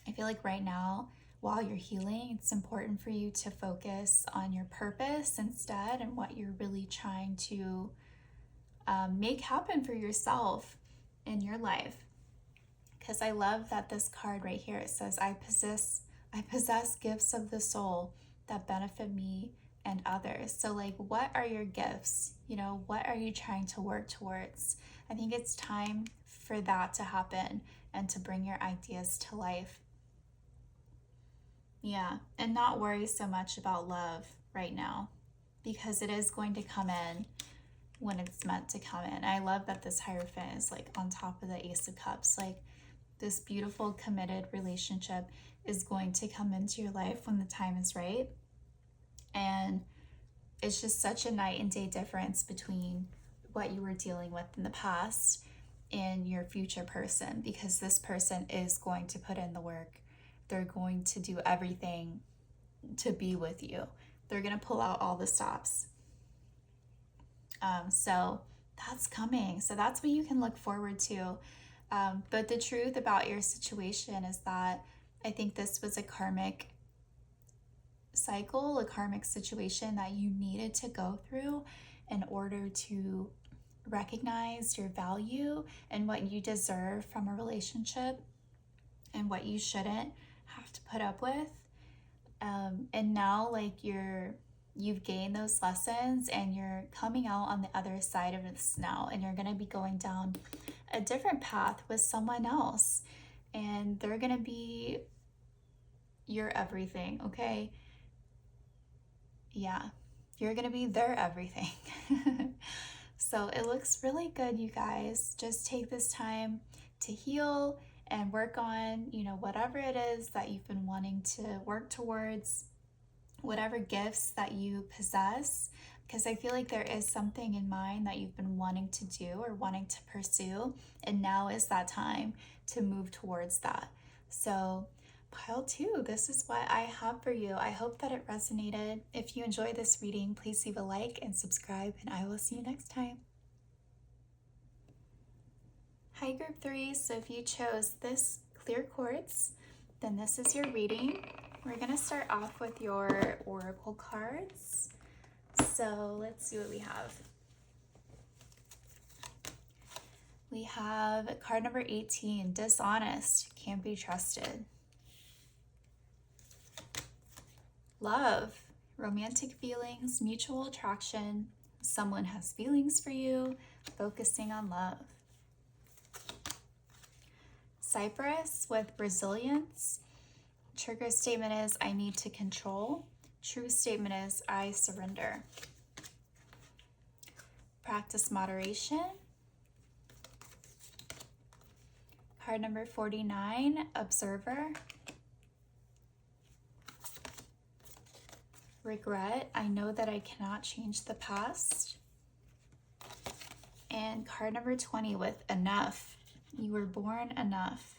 A: I feel like right now, while you're healing, it's important for you to focus on your purpose instead and what you're really trying to make happen for yourself in your life. Because I love that this card right here, it says, I possess gifts of the soul that benefit me and others. So like, what are your gifts? What are you trying to work towards? I think it's time for that to happen and to bring your ideas to life. Yeah, and not worry so much about love right now, because it is going to come in when it's meant to come in. I love that this Hierophant is like on top of the Ace of Cups. Like, this beautiful committed relationship is going to come into your life when the time is right. And it's just such a night and day difference between what you were dealing with in the past and your future person, because this person is going to put in the work. They're going to do everything to be with you. They're going to pull out all the stops. So that's coming. So that's what you can look forward to. But the truth about your situation is that I think this was a karmic cycle, a karmic situation that you needed to go through in order to recognize your value and what you deserve from a relationship and what you shouldn't have to put up with. And now like you've gained those lessons and you're coming out on the other side of this now, and you're going to be going down a different path with someone else, and they're going to be your everything. Okay, yeah, you're going to be their everything. So it looks really good, you guys. Just take this time to heal and work on, whatever it is that you've been wanting to work towards, whatever gifts that you possess, because I feel like there is something in mind that you've been wanting to do or wanting to pursue, and now is that time to move towards that. So pile 2, this is what I have for you. I hope that it resonated. If you enjoyed this reading, please leave a like and subscribe, and I will see you next time. Hi, Group 3. So if you chose this clear quartz, then this is your reading. We're going to start off with your oracle cards. So let's see what we have. We have card number 18, dishonest, can't be trusted. Love, romantic feelings, mutual attraction, someone has feelings for you, focusing on love. Cypress with resilience. Trigger statement is, I need to control. True statement is, I surrender. Practice moderation. Card number 49, observer. Regret, I know that I cannot change the past. And card number 20 with enough. You were born enough.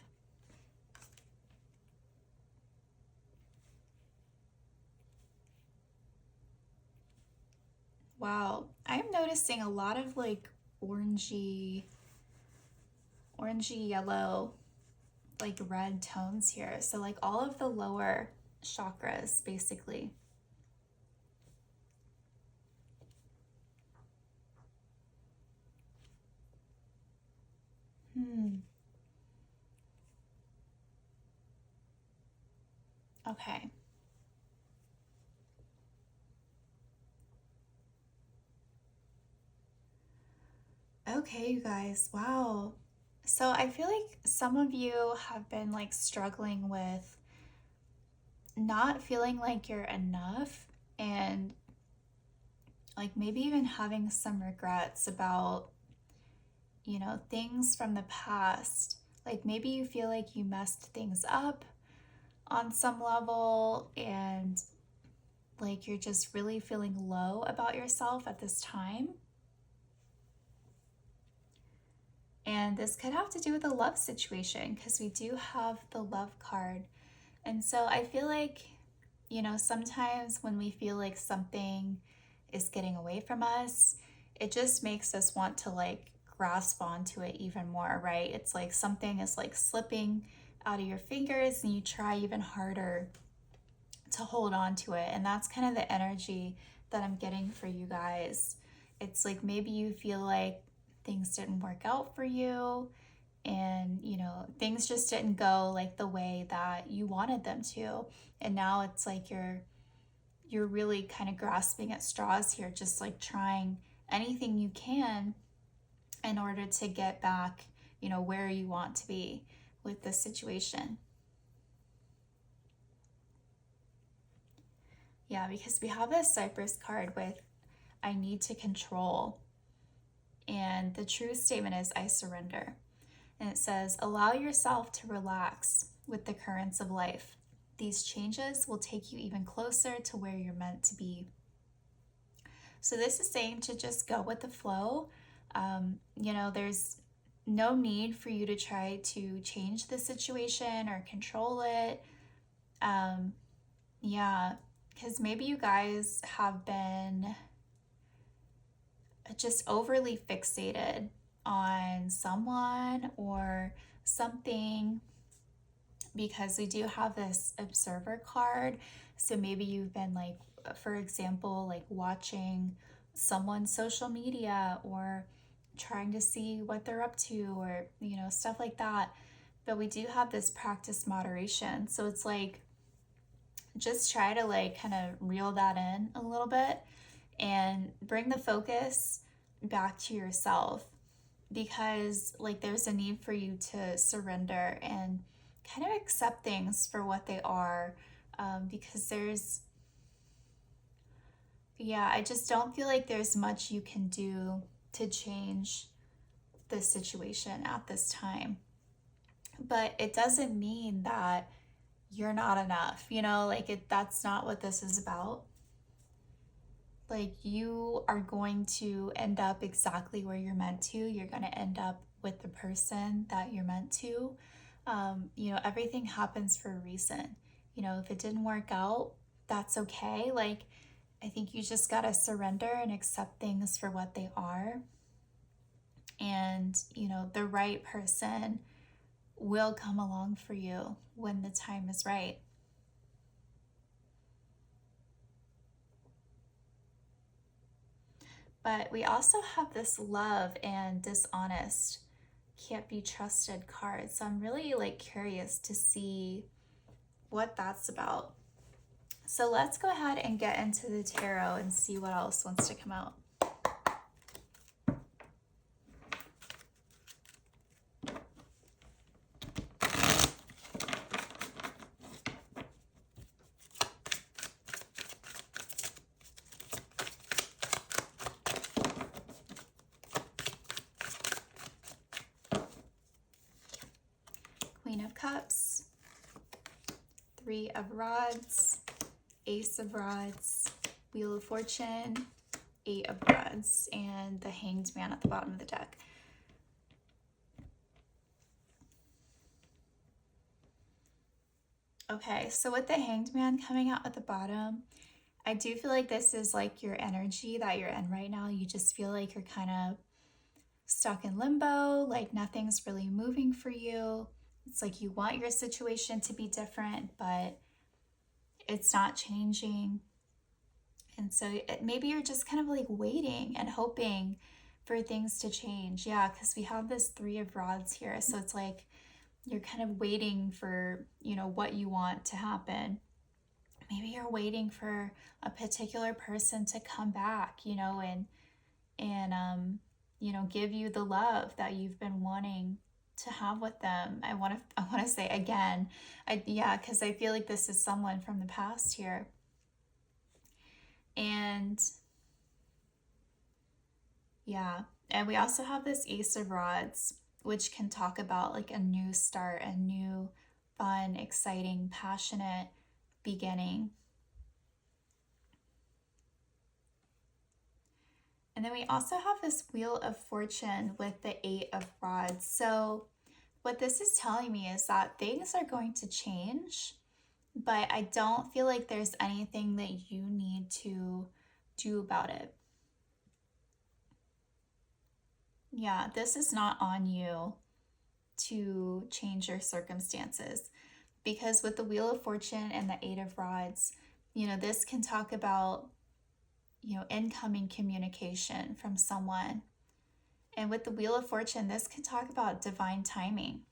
A: Wow, I'm noticing a lot of like orangey yellow, like red tones here. So like all of the lower chakras, basically. Okay. Okay, you guys. Wow. So I feel like some of you have been like struggling with not feeling like you're enough, and like maybe even having some regrets about things from the past. Like maybe you feel like you messed things up on some level, and like you're just really feeling low about yourself at this time. And this could have to do with a love situation because we do have the love card. And so I feel like, sometimes when we feel like something is getting away from us, it just makes us want to like grasp onto it even more, right? It's like something is like slipping out of your fingers and you try even harder to hold on to it. And that's kind of the energy that I'm getting for you guys. It's like maybe you feel like things didn't work out for you, and things just didn't go like the way that you wanted them to, and now it's like you're really kind of grasping at straws here, just like trying anything you can in order to get back where you want to be with this situation. Yeah, because we have this Cypress card with I need to control, and the true statement is I surrender. And it says, allow yourself to relax with the currents of life. These changes will take you even closer to where you're meant to be. So this is saying to just go with the flow. There's no need for you to try to change the situation or control it. Yeah, because maybe you guys have been just overly fixated on someone or something, because we do have this observer card. So maybe you've been like, for example, like watching someone's social media or trying to see what they're up to, or stuff like that. But we do have this practice moderation, so it's like just try to like kind of reel that in a little bit and bring the focus back to yourself, because like there's a need for you to surrender and kind of accept things for what they are, because I just don't feel like there's much you can do to change this situation at this time. But it doesn't mean that you're not enough, that's not what this is about. Like you are going to end up exactly where you're meant to. You're going to end up with the person that you're meant to. Everything happens for a reason. If it didn't work out, that's okay. Like, I think you just got to surrender and accept things for what they are. And, the right person will come along for you when the time is right. But we also have this love and dishonest, can't be trusted card. So I'm really like curious to see what that's about. So let's go ahead and get into the tarot and see what else wants to come out. Queen of Cups, Three of Rods, Ace of Rods, Wheel of Fortune, Eight of Rods, and the Hanged Man at the bottom of the deck. Okay, so with the Hanged Man coming out at the bottom, I do feel like this is like your energy that you're in right now. You just feel like you're kind of stuck in limbo, like nothing's really moving for you. It's like you want your situation to be different, but it's not changing. And so maybe you're just kind of like waiting and hoping for things to change. Yeah, because we have this Three of Rods here. So it's like you're kind of waiting for, what you want to happen. Maybe you're waiting for a particular person to come back, and give you the love that you've been wanting to have with them. I want to say again, because I feel like this is someone from the past here. And Yeah. And we also have this Ace of Rods, which can talk about like a new start, a new, fun, exciting, passionate beginning. And then we also have this Wheel of Fortune with the Eight of Rods. So, what this is telling me is that things are going to change, but I don't feel like there's anything that you need to do about it. Yeah, this is not on you to change your circumstances, because with the Wheel of Fortune and the Eight of Rods, this can talk about, incoming communication from someone. And with the Wheel of Fortune, this can talk about divine timing.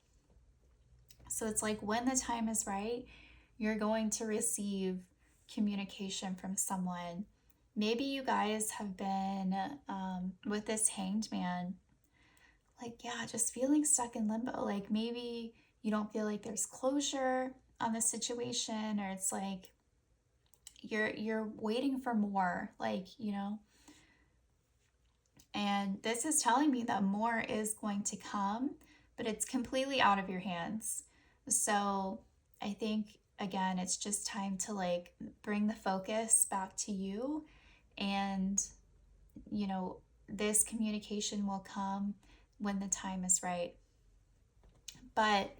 A: So it's like when the time is right, you're going to receive communication from someone. Maybe you guys have been with this Hanged Man, like, yeah, just feeling stuck in limbo. Like maybe you don't feel like there's closure on the situation, or it's like you're waiting for more, and this is telling me that more is going to come, but it's completely out of your hands. So I think, again, it's just time to like bring the focus back to you. And, this communication will come when the time is right. But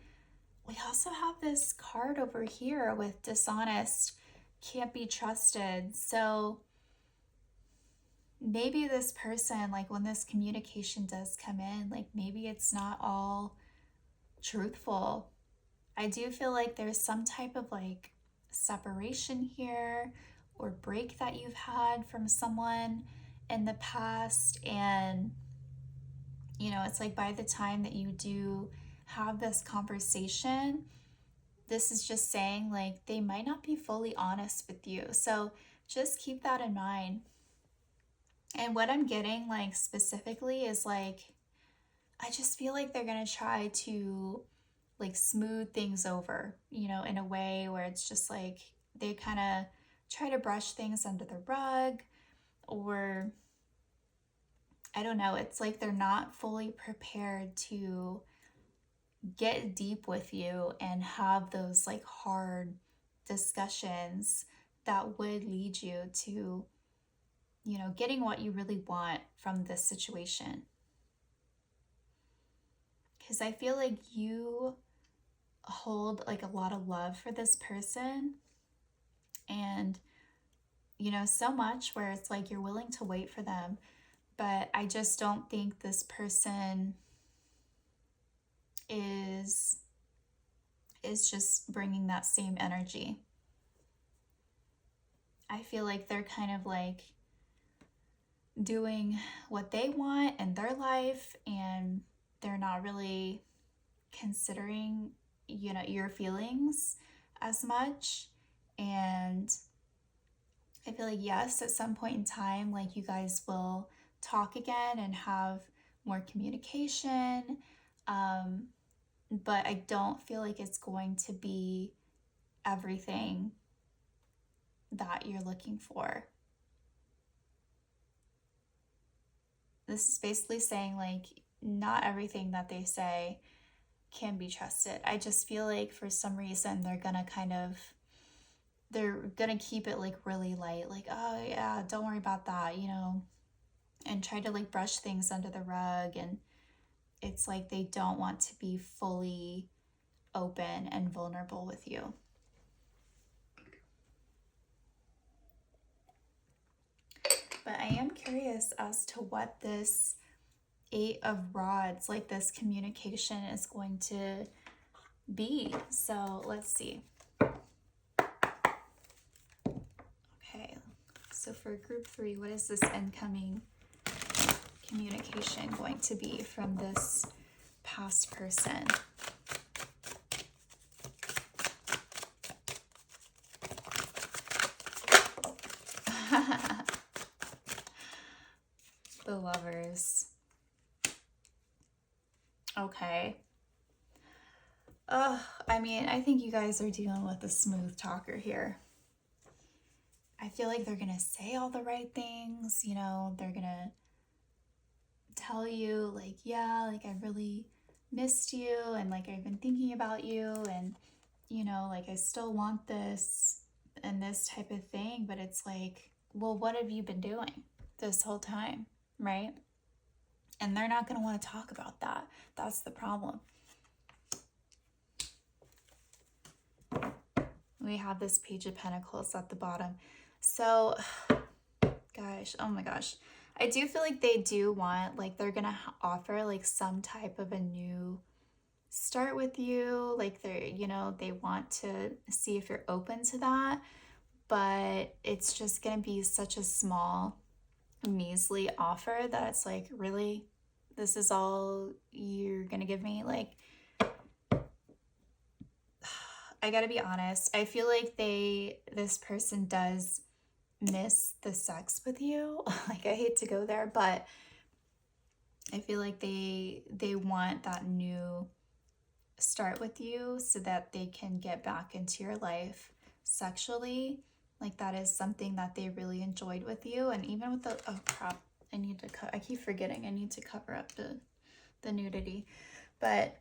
A: we also have this card over here with dishonest, can't be trusted. So maybe this person, like when this communication does come in, like maybe it's not all truthful. I do feel like there's some type of like separation here or break that you've had from someone in the past. And, it's like by the time that you do have this conversation, this is just saying like they might not be fully honest with you. So just keep that in mind. And what I'm getting like specifically is like, I just feel like they're going to try to like smooth things over, in a way where it's just like they kind of try to brush things under the rug, or I don't know, it's like they're not fully prepared to get deep with you and have those like hard discussions that would lead you to, getting what you really want from this situation. Because I feel like you hold like a lot of love for this person, and so much where it's like you're willing to wait for them. But I just don't think this person is just bringing that same energy. I feel like they're kind of like doing what they want in their life, and they're not really considering, your feelings as much. And I feel like, yes, at some point in time, like you guys will talk again and have more communication. But I don't feel like it's going to be everything that you're looking for. This is basically saying like not everything that they say can be trusted. I just feel like for some reason they're gonna keep it like really light, like, oh yeah, don't worry about that, and try to like brush things under the rug. And it's like they don't want to be fully open and vulnerable with you. But I am curious as to what this Eight of Rods, like this communication, is going to be. So let's see. Okay, so for group 3, what is this incoming communication going to be from this past person? The Lovers. Okay. I mean, I think you guys are dealing with a smooth talker here. I feel like they're gonna say all the right things, they're gonna tell you like, yeah, like I really missed you and like I've been thinking about you and like I still want this and this type of thing, but it's like, well, what have you been doing this whole time, right? And they're not going to want to talk about that. That's the problem. We have this Page of Pentacles at the bottom. So, gosh, oh my gosh. I do feel like they do want, like, they're going to offer, like, some type of a new start with you. Like, they're, they want to see if you're open to that. But it's just going to be such a small, measly offer that it's like, really? This is all you're going to give me? Like, I gotta be honest. I feel like this person does miss the sex with you. Like, I hate to go there, but I feel like they want that new start with you so that they can get back into your life sexually. Like, that is something that they really enjoyed with you. And even with the, oh crap, I keep forgetting I need to cover up the nudity. But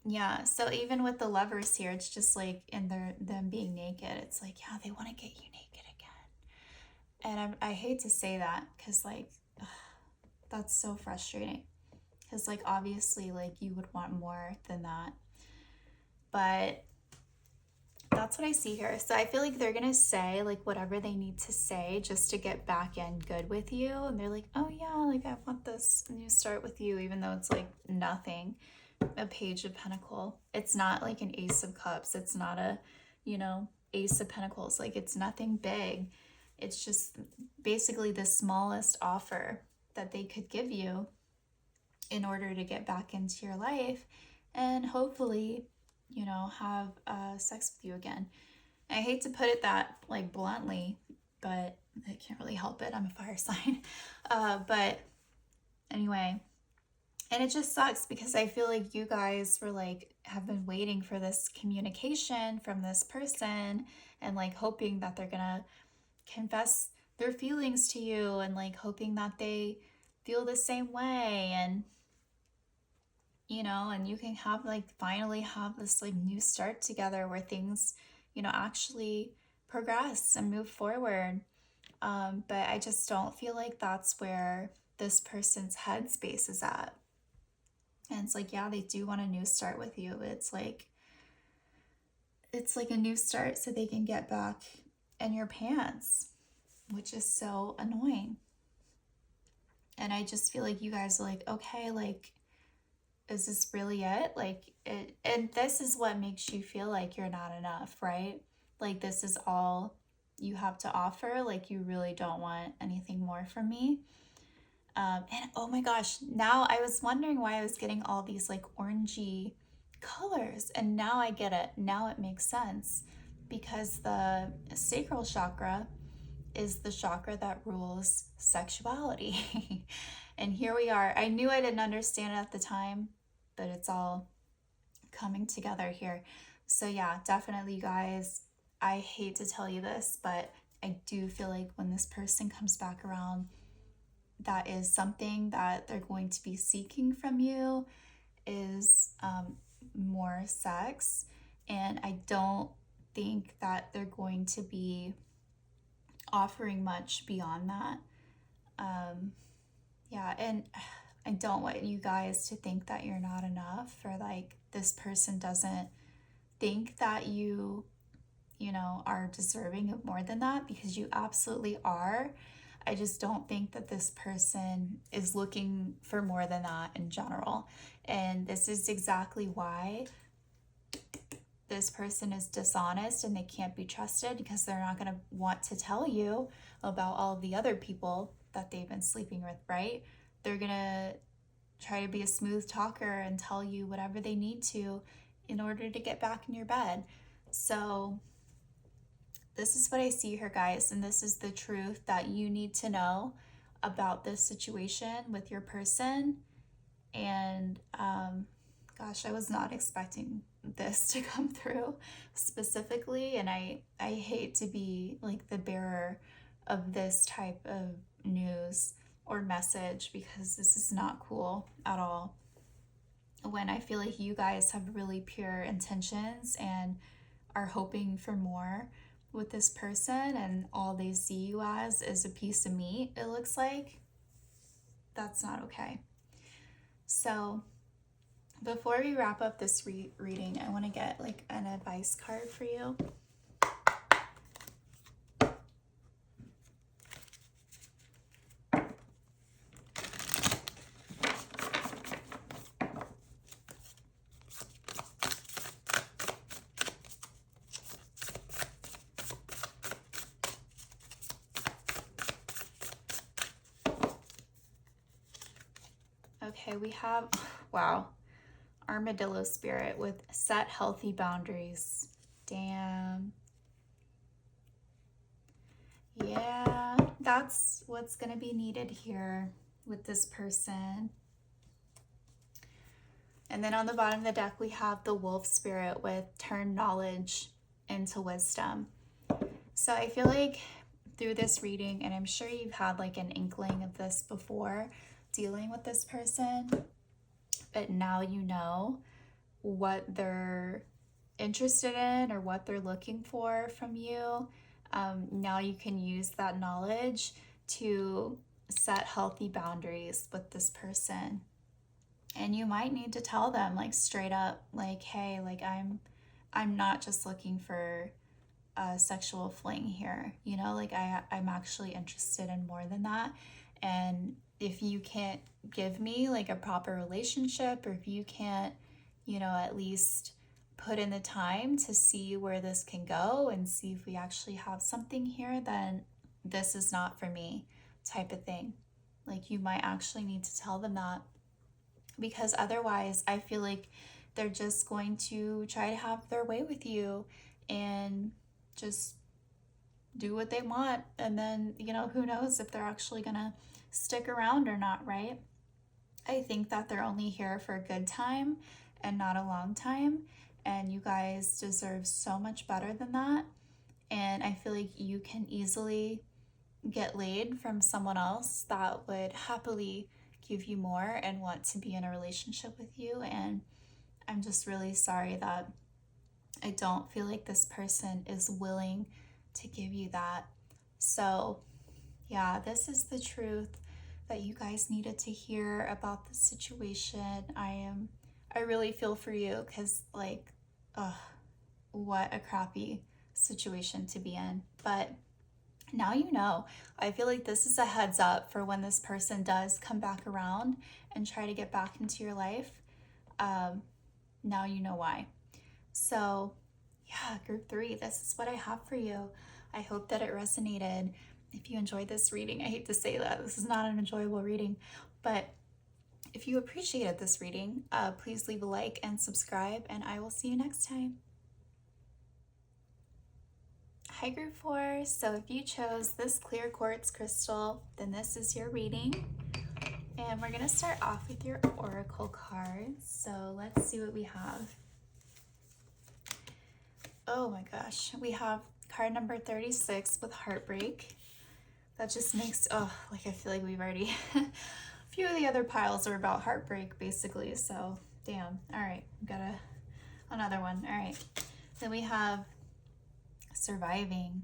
A: yeah, so even with the lovers here, it's just like in them being naked, it's like, yeah, they want to get you naked again. And I hate to say that because, like, ugh, that's so frustrating. Because, like, obviously, like, you would want more than that. But that's what I see here. So I feel like they're going to say, like, whatever they need to say just to get back in good with you. And they're like, oh, yeah, like, I want this new start with you, even though it's, like, nothing. A Page of Pentacle. It's not like an Ace of Cups. It's not a, Ace of Pentacles. Like, it's nothing big. It's just basically the smallest offer that they could give you in order to get back into your life and hopefully, have sex with you again. I hate to put it that, like, bluntly, but I can't really help it. I'm a fire sign. But anyway, and it just sucks because I feel like you guys were like, have been waiting for this communication from this person and like hoping that they're gonna confess their feelings to you and like hoping that they feel the same way. And, and you can have like finally have this like new start together where things, actually progress and move forward. But I just don't feel like that's where this person's headspace is at. And it's like, yeah, they do want a new start with you. But it's like a new start so they can get back in your pants, which is so annoying. And I just feel like you guys are like, okay, like, is this really it? Like, and this is what makes you feel like you're not enough, right? Like, this is all you have to offer. Like, you really don't want anything more from me. And oh my gosh, now I was wondering why I was getting all these like orangey colors, and now I get it. Now it makes sense because the sacral chakra is the chakra that rules sexuality. And here we are. I knew I didn't understand it at the time, but it's all coming together here. So yeah, definitely, you guys, I hate to tell you this, but I do feel like when this person comes back around, that is something that they're going to be seeking from you is more sex. And I don't think that they're going to be offering much beyond that. Yeah, and I don't want you guys to think that you're not enough, or like this person doesn't think that you are deserving of more than that, because you absolutely are. I just don't think that this person is looking for more than that in general. And this is exactly why this person is dishonest and they can't be trusted, because they're not going to want to tell you about all of the other people that they've been sleeping with, right? They're going to try to be a smooth talker and tell you whatever they need to in order to get back in your bed. So this is what I see here, guys, and this is the truth that you need to know about this situation with your person. And gosh, I was not expecting this to come through specifically, and I hate to be like the bearer of this type of news or message, because this is not cool at all. When I feel like you guys have really pure intentions and are hoping for more with this person, and all they see you as is a piece of meat, it looks like, that's not okay. So before we wrap up this reading, I want to get like an advice card for you. Okay, we have, wow, armadillo spirit with set healthy boundaries. Damn. Yeah, that's what's going to be needed here with this person. And then on the bottom of the deck, we have the wolf spirit with turn knowledge into wisdom. So I feel like through this reading, and I'm sure you've had like an inkling of this before dealing with this person, but now you know what they're interested in or what they're looking for from you. Now you can use that knowledge to set healthy boundaries with this person. And you might need to tell them like straight up, like, hey, like I'm not just looking for a sexual fling here, you know, like I'm actually interested in more than that. And if you can't give me like a proper relationship, or if you can't, you know, at least put in the time to see where this can go and see if we actually have something here, then this is not for me, type of thing. Like, you might actually need to tell them that, because otherwise I feel like they're just going to try to have their way with you and just do what they want. And then, you know, who knows if they're actually gonna stick around or not, right? I think that they're only here for a good time and not a long time. And you guys deserve so much better than that. And I feel like you can easily get laid from someone else that would happily give you more and want to be in a relationship with you. And I'm just really sorry that I don't feel like this person is willing to give you that. So, yeah, this is the truth that you guys needed to hear about the situation. I really feel for you, because like, what a crappy situation to be in. But now you know. I feel like this is a heads up for when this person does come back around and try to get back into your life. Now you know why. So yeah, group 3, this is what I have for you. I hope that it resonated. If you enjoyed this reading, I hate to say that this is not an enjoyable reading, but if you appreciated this reading, please leave a like and subscribe, and I will see you next time. Hi group 4, so if you chose this clear quartz crystal, then this is your reading. And we're gonna start off with your oracle cards. So let's see what we have. Oh my gosh, we have card number 36 with heartbreak. That just makes, like I feel like we've already, a few of the other piles are about heartbreak basically, so damn. All right, got another one. All right, then we have surviving.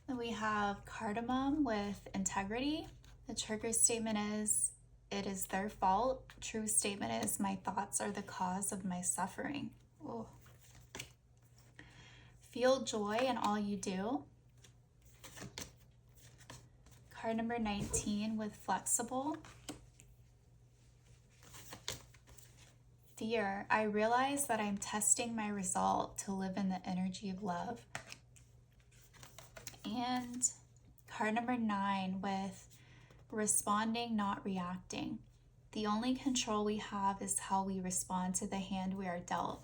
A: Then we have cardamom with integrity. The trigger statement is, it is their fault. True statement is, my thoughts are the cause of my suffering. Oh. Feel joy in all you do. Card number 19 with flexible. Fear. I realize that I'm testing my resolve to live in the energy of love. And card number 9 with responding, not reacting. The only control we have is how we respond to the hand we are dealt.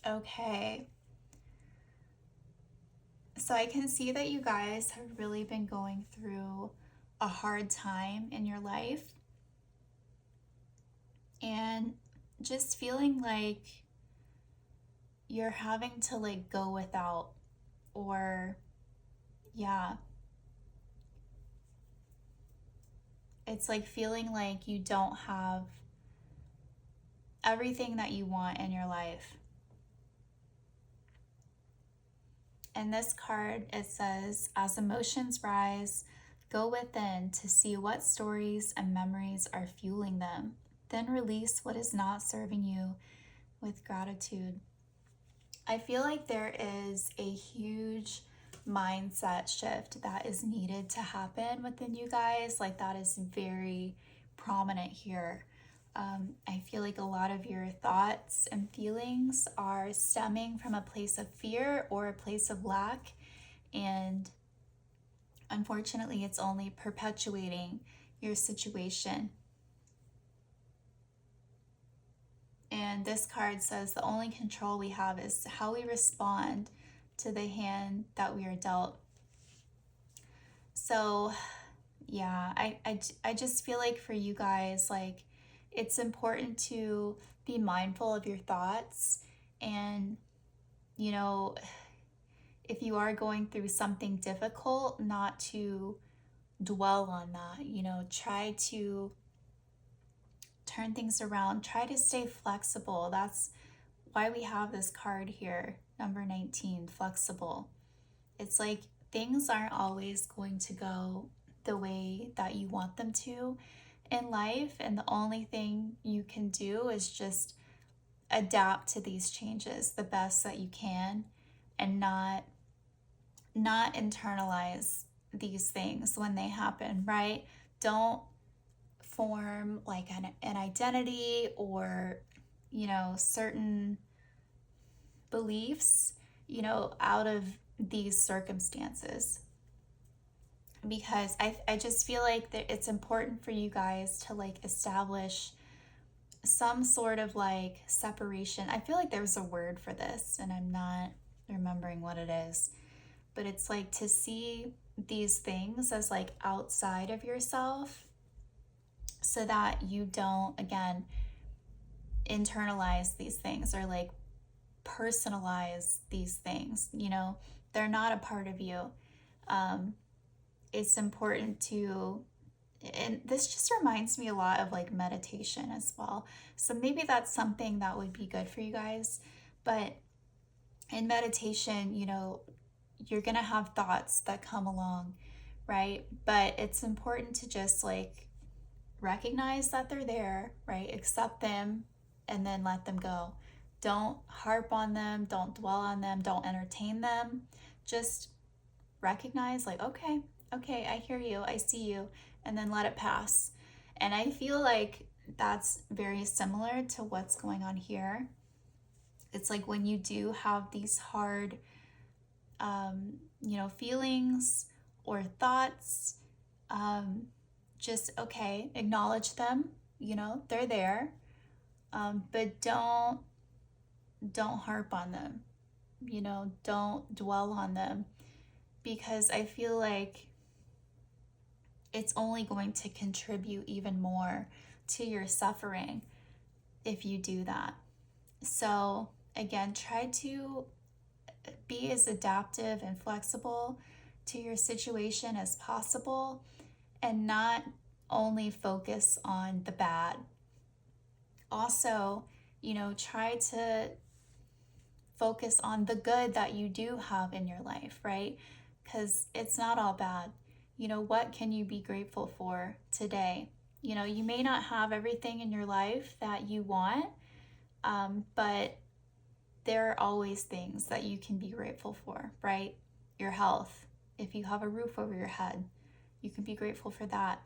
A: Okay. So I can see that you guys have really been going through a hard time in your life and just feeling like you're having to like go without, or yeah, it's like feeling like you don't have everything that you want in your life. And this card, it says, as emotions rise, go within to see what stories and memories are fueling them. Then release what is not serving you with gratitude. I feel like there is a huge mindset shift that is needed to happen within you guys. Like, that is very prominent here. I feel like a lot of your thoughts and feelings are stemming from a place of fear or a place of lack. And unfortunately, it's only perpetuating your situation. And this card says the only control we have is how we respond to the hand that we are dealt. So, yeah, I just feel like for you guys, like, it's important to be mindful of your thoughts. And, you know, if you are going through something difficult, not to dwell on that, try to turn things around, try to stay flexible. That's why we have this card here, number 19, flexible. It's like things aren't always going to go the way that you want them to in life, and the only thing you can do is just adapt to these changes the best that you can, and not internalize these things when they happen, right? Don't form like an identity or certain beliefs out of these circumstances, because I just feel like that it's important for you guys to like establish some sort of like separation. I feel like there's a word for this and I'm not remembering what it is, but it's like to see these things as like outside of yourself so that you don't, again, internalize these things or like personalize these things. They're not a part of you. It's important to, and this just reminds me a lot of like meditation as well. So maybe that's something that would be good for you guys. But in meditation, you're going to have thoughts that come along, right? But it's important to just like recognize that they're there, right? Accept them and then let them go. Don't harp on them, don't dwell on them, don't entertain them. Just recognize, like, okay, I hear you, I see you, and then let it pass. And I feel like that's very similar to what's going on here. It's like when you do have these hard, feelings or thoughts, just, okay, acknowledge them, they're there, but don't harp on them, don't dwell on them, because I feel like it's only going to contribute even more to your suffering if you do that. So again, try to be as adaptive and flexible to your situation as possible, and not only focus on the bad. Also, try to focus on the good that you do have in your life, right? Because it's not all bad. What can you be grateful for today? You may not have everything in your life that you want, but there are always things that you can be grateful for, right? Your health. If you have a roof over your head, you can be grateful for that.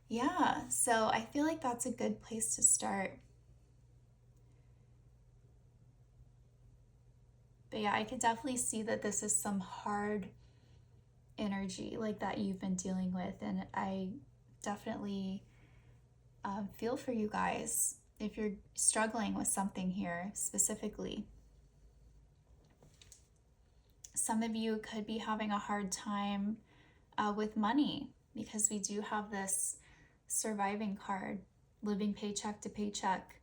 A: Yeah, so I feel like that's a good place to start. But yeah, I could definitely see that this is some hard energy like that you've been dealing with, and I definitely feel for you guys if you're struggling with something here specifically. some of you could be having a hard time with money, because we do have this surviving card, living paycheck to paycheck,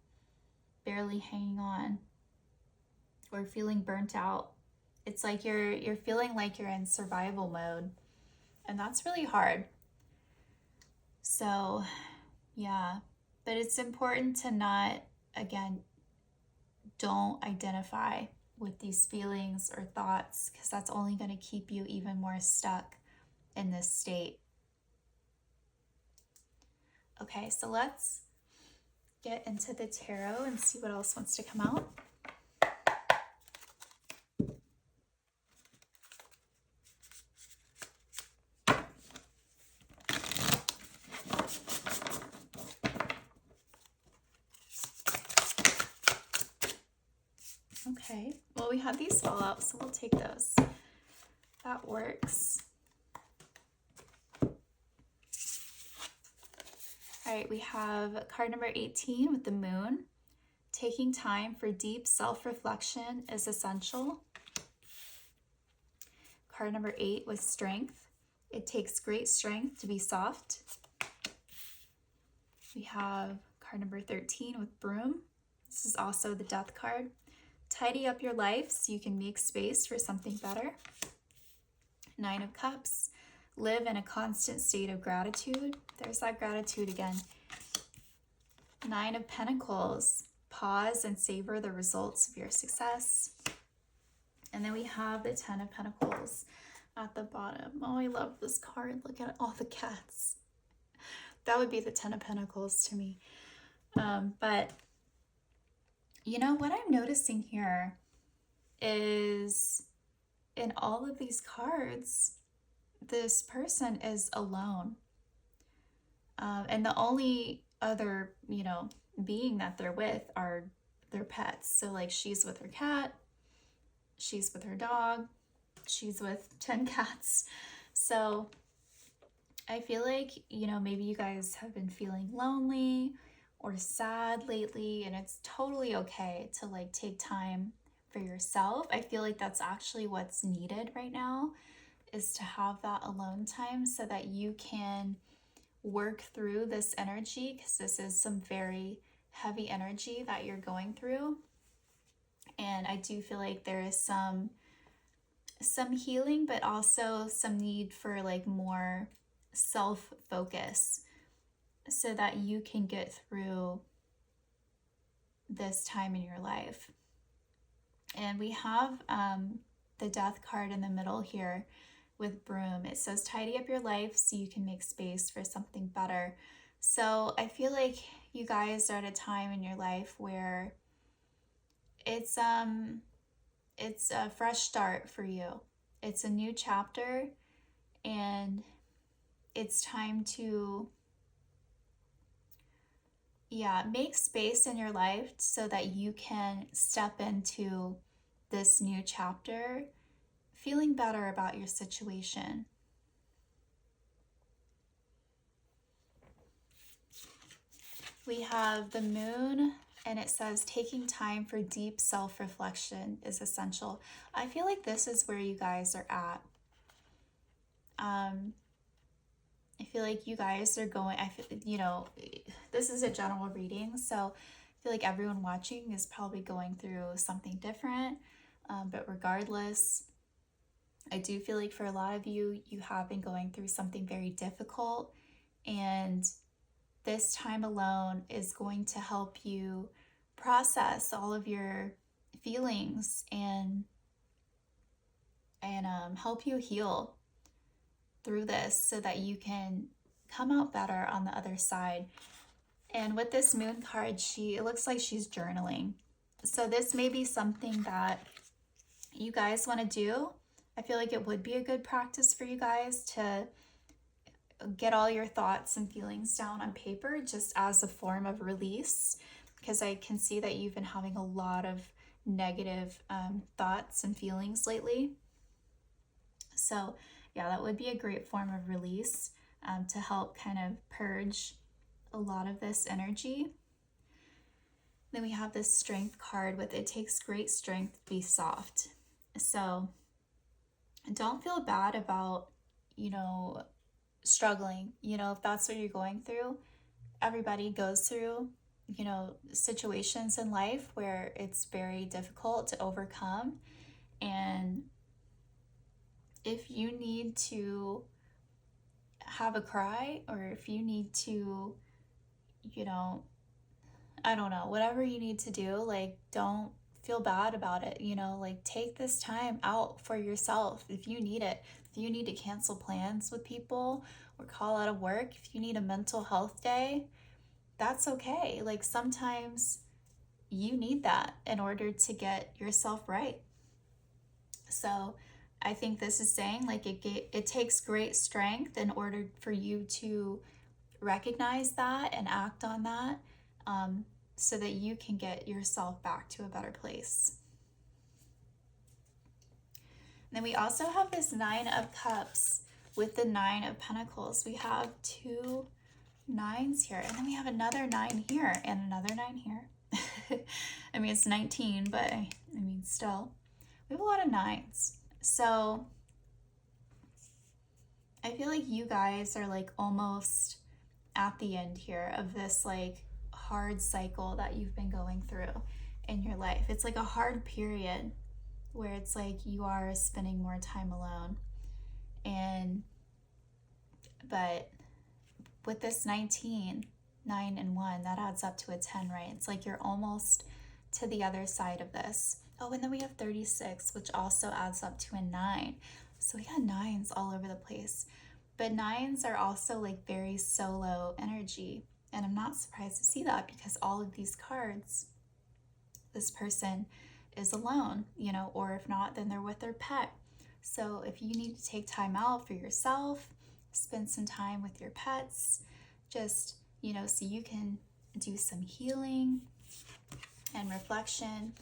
A: barely hanging on, or feeling burnt out. It's like you're feeling like you're in survival mode, and that's really hard. So yeah, but it's important to not, again, don't identify with these feelings or thoughts, because that's only going to keep you even more stuck in this state. Okay, so let's get into the tarot and see what else wants to come out. Okay, well, we had these fall out, so we'll take those. That works. All right, we have card number 18 with the moon. Taking time for deep self-reflection is essential. Card number 8 with strength. It takes great strength to be soft. We have card number 13 with broom. This is also the death card. Tidy up your life so you can make space for something better. 9 of cups. Live in a constant state of gratitude. There's that gratitude again. 9 of pentacles. Pause and savor the results of your success. And then we have the 10 of pentacles at the bottom. Oh, I love this card. Look at all the cats. That would be the 10 of pentacles to me. But you know what I'm noticing here is in all of these cards, this person is alone. And the only other, being that they're with are their pets. So like she's with her cat, she's with her dog, she's with 10 cats. So I feel like, maybe you guys have been feeling lonely or sad lately, and it's totally okay to like take time for yourself. I feel like that's actually what's needed right now, is to have that alone time so that you can work through this energy, because this is some very heavy energy that you're going through. And I do feel like there is some healing, but also some need for like more self-focus so that you can get through this time in your life. And we have the death card in the middle here with broom. It says tidy up your life so you can make space for something better. So I feel like you guys are at a time in your life where it's a fresh start for you. It's a new chapter, and it's time to make space in your life so that you can step into this new chapter feeling better about your situation. We have the moon, and it says taking time for deep self-reflection is essential. I feel like this is where you guys are at. I feel like you guys are going, this is a general reading, so I feel like everyone watching is probably going through something different. But regardless, I do feel like for a lot of you, you have been going through something very difficult, and this time alone is going to help you process all of your feelings and help you heal through this so that you can come out better on the other side. And with this moon card, it looks like she's journaling. So this may be something that you guys want to do. I feel like it would be a good practice for you guys to get all your thoughts and feelings down on paper, just as a form of release, because I can see that you've been having a lot of negative thoughts and feelings lately. So yeah, that would be a great form of release to help kind of purge a lot of this energy. Then we have this strength card with it takes great strength to be soft. So don't feel bad about, you know, struggling. You know, if that's what you're going through, everybody goes through, you know, situations in life where it's very difficult to overcome. And if you need to have a cry, or if you need to, you know, I don't know, whatever you need to do, like, don't feel bad about it. You know, like, take this time out for yourself if you need it. If you need to cancel plans with people or call out of work, if you need a mental health day, that's okay. Like, sometimes you need that in order to get yourself right. So I think this is saying, like, it takes great strength in order for you to recognize that and act on that, um, so that you can get yourself back to a better place. And then we also have this Nine of Cups with the Nine of Pentacles. We have two nines here, and then we have another nine here and another nine here. I mean, it's 19, but I mean, still, we have a lot of nines. So I feel like you guys are like almost at the end here of this like hard cycle that you've been going through in your life. It's like a hard period where it's like you are spending more time alone. But with this 19, 9 and 1, that adds up to a 10, right? It's like you're almost to the other side of this. Oh, and then we have 36, which also adds up to a 9. So we got nines all over the place. But nines are also like very solo energy. And I'm not surprised to see that, because all of these cards, this person is alone, you know, or if not, then they're with their pet. So if you need to take time out for yourself, spend some time with your pets, just, you know, so you can do some healing and reflection,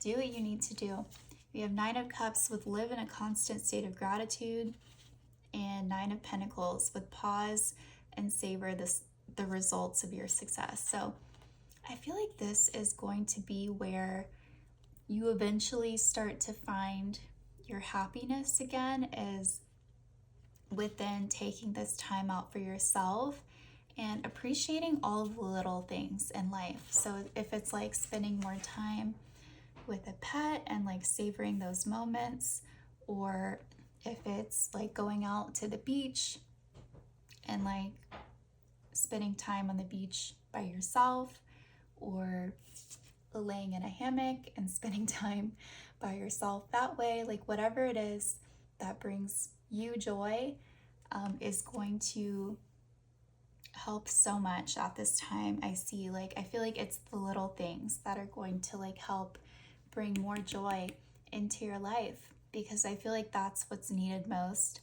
A: do what you need to do. We have Nine of Cups with live in a constant state of gratitude, and Nine of Pentacles with pause and savor the results of your success. So I feel like this is going to be where you eventually start to find your happiness again, is within taking this time out for yourself and appreciating all of the little things in life. So if it's like spending more time with a pet and like savoring those moments, or if it's like going out to the beach and like spending time on the beach by yourself, or laying in a hammock and spending time by yourself that way, like whatever it is that brings you joy, is going to help so much at this time. I feel like it's the little things that are going to like help bring more joy into your life, because I feel like that's what's needed most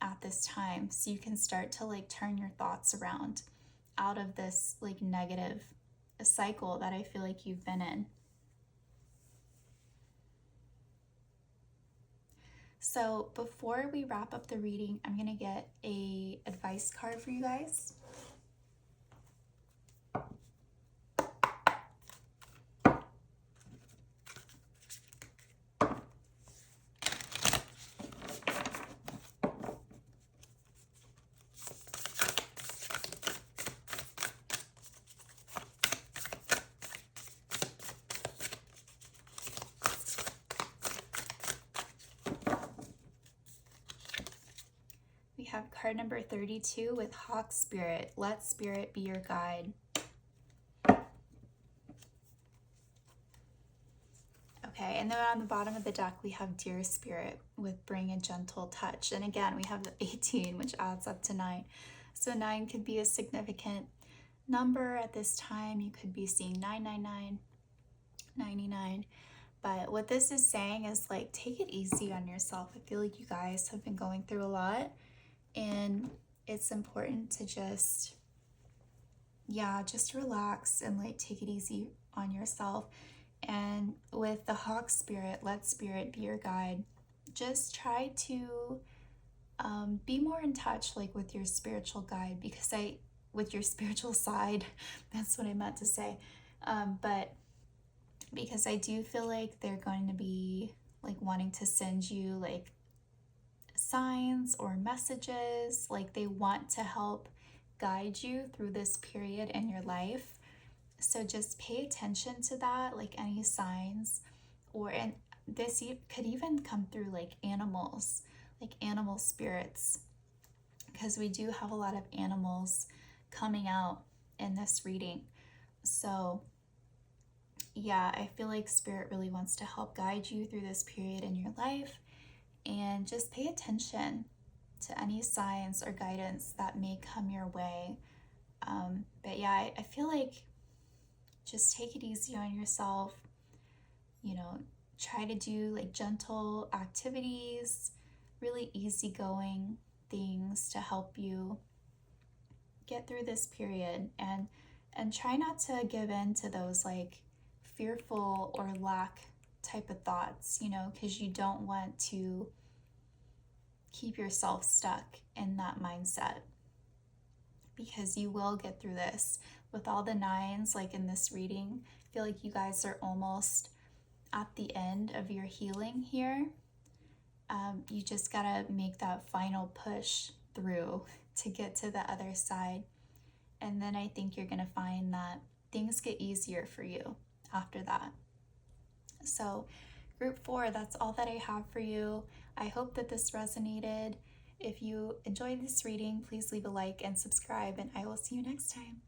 A: at this time. So you can start to like turn your thoughts around out of this like negative cycle that I feel like you've been in. So before we wrap up the reading, I'm gonna get a advice card for you guys. We have card number 32 with Hawk Spirit. Let Spirit be your guide. Okay, and then on the bottom of the deck, we have Dear Spirit with Bring a Gentle Touch. And again, we have the 18, which adds up to 9. So 9 could be a significant number at this time. You could be seeing 999, 99. But what this is saying is like, take it easy on yourself. I feel like you guys have been going through a lot, and it's important to just relax and like take it easy on yourself. And with the Hawk Spirit, let Spirit be your guide. Just try to be more in touch like with your spiritual guide, with your spiritual side, that's what I meant to say. But because I do feel like they're going to be like wanting to send you like signs or messages, like they want to help guide you through this period in your life. So just pay attention to that, like any signs, and this could even come through like animals, like animal spirits, because we do have a lot of animals coming out in this reading. So yeah, I feel like Spirit really wants to help guide you through this period in your life, and just pay attention to any signs or guidance that may come your way. But yeah, I feel like just take it easy on yourself. You know, try to do like gentle activities, really easygoing things to help you get through this period, and try not to give in to those like fearful or lack type of thoughts, because you don't want to keep yourself stuck in that mindset, because you will get through this. With all the nines, like in this reading, I feel like you guys are almost at the end of your healing here. You just gotta make that final push through to get to the other side. And then I think you're gonna find that things get easier for you after that. So, group 4, that's all that I have for you. I hope that this resonated. If you enjoyed this reading, please leave a like and subscribe, and I will see you next time.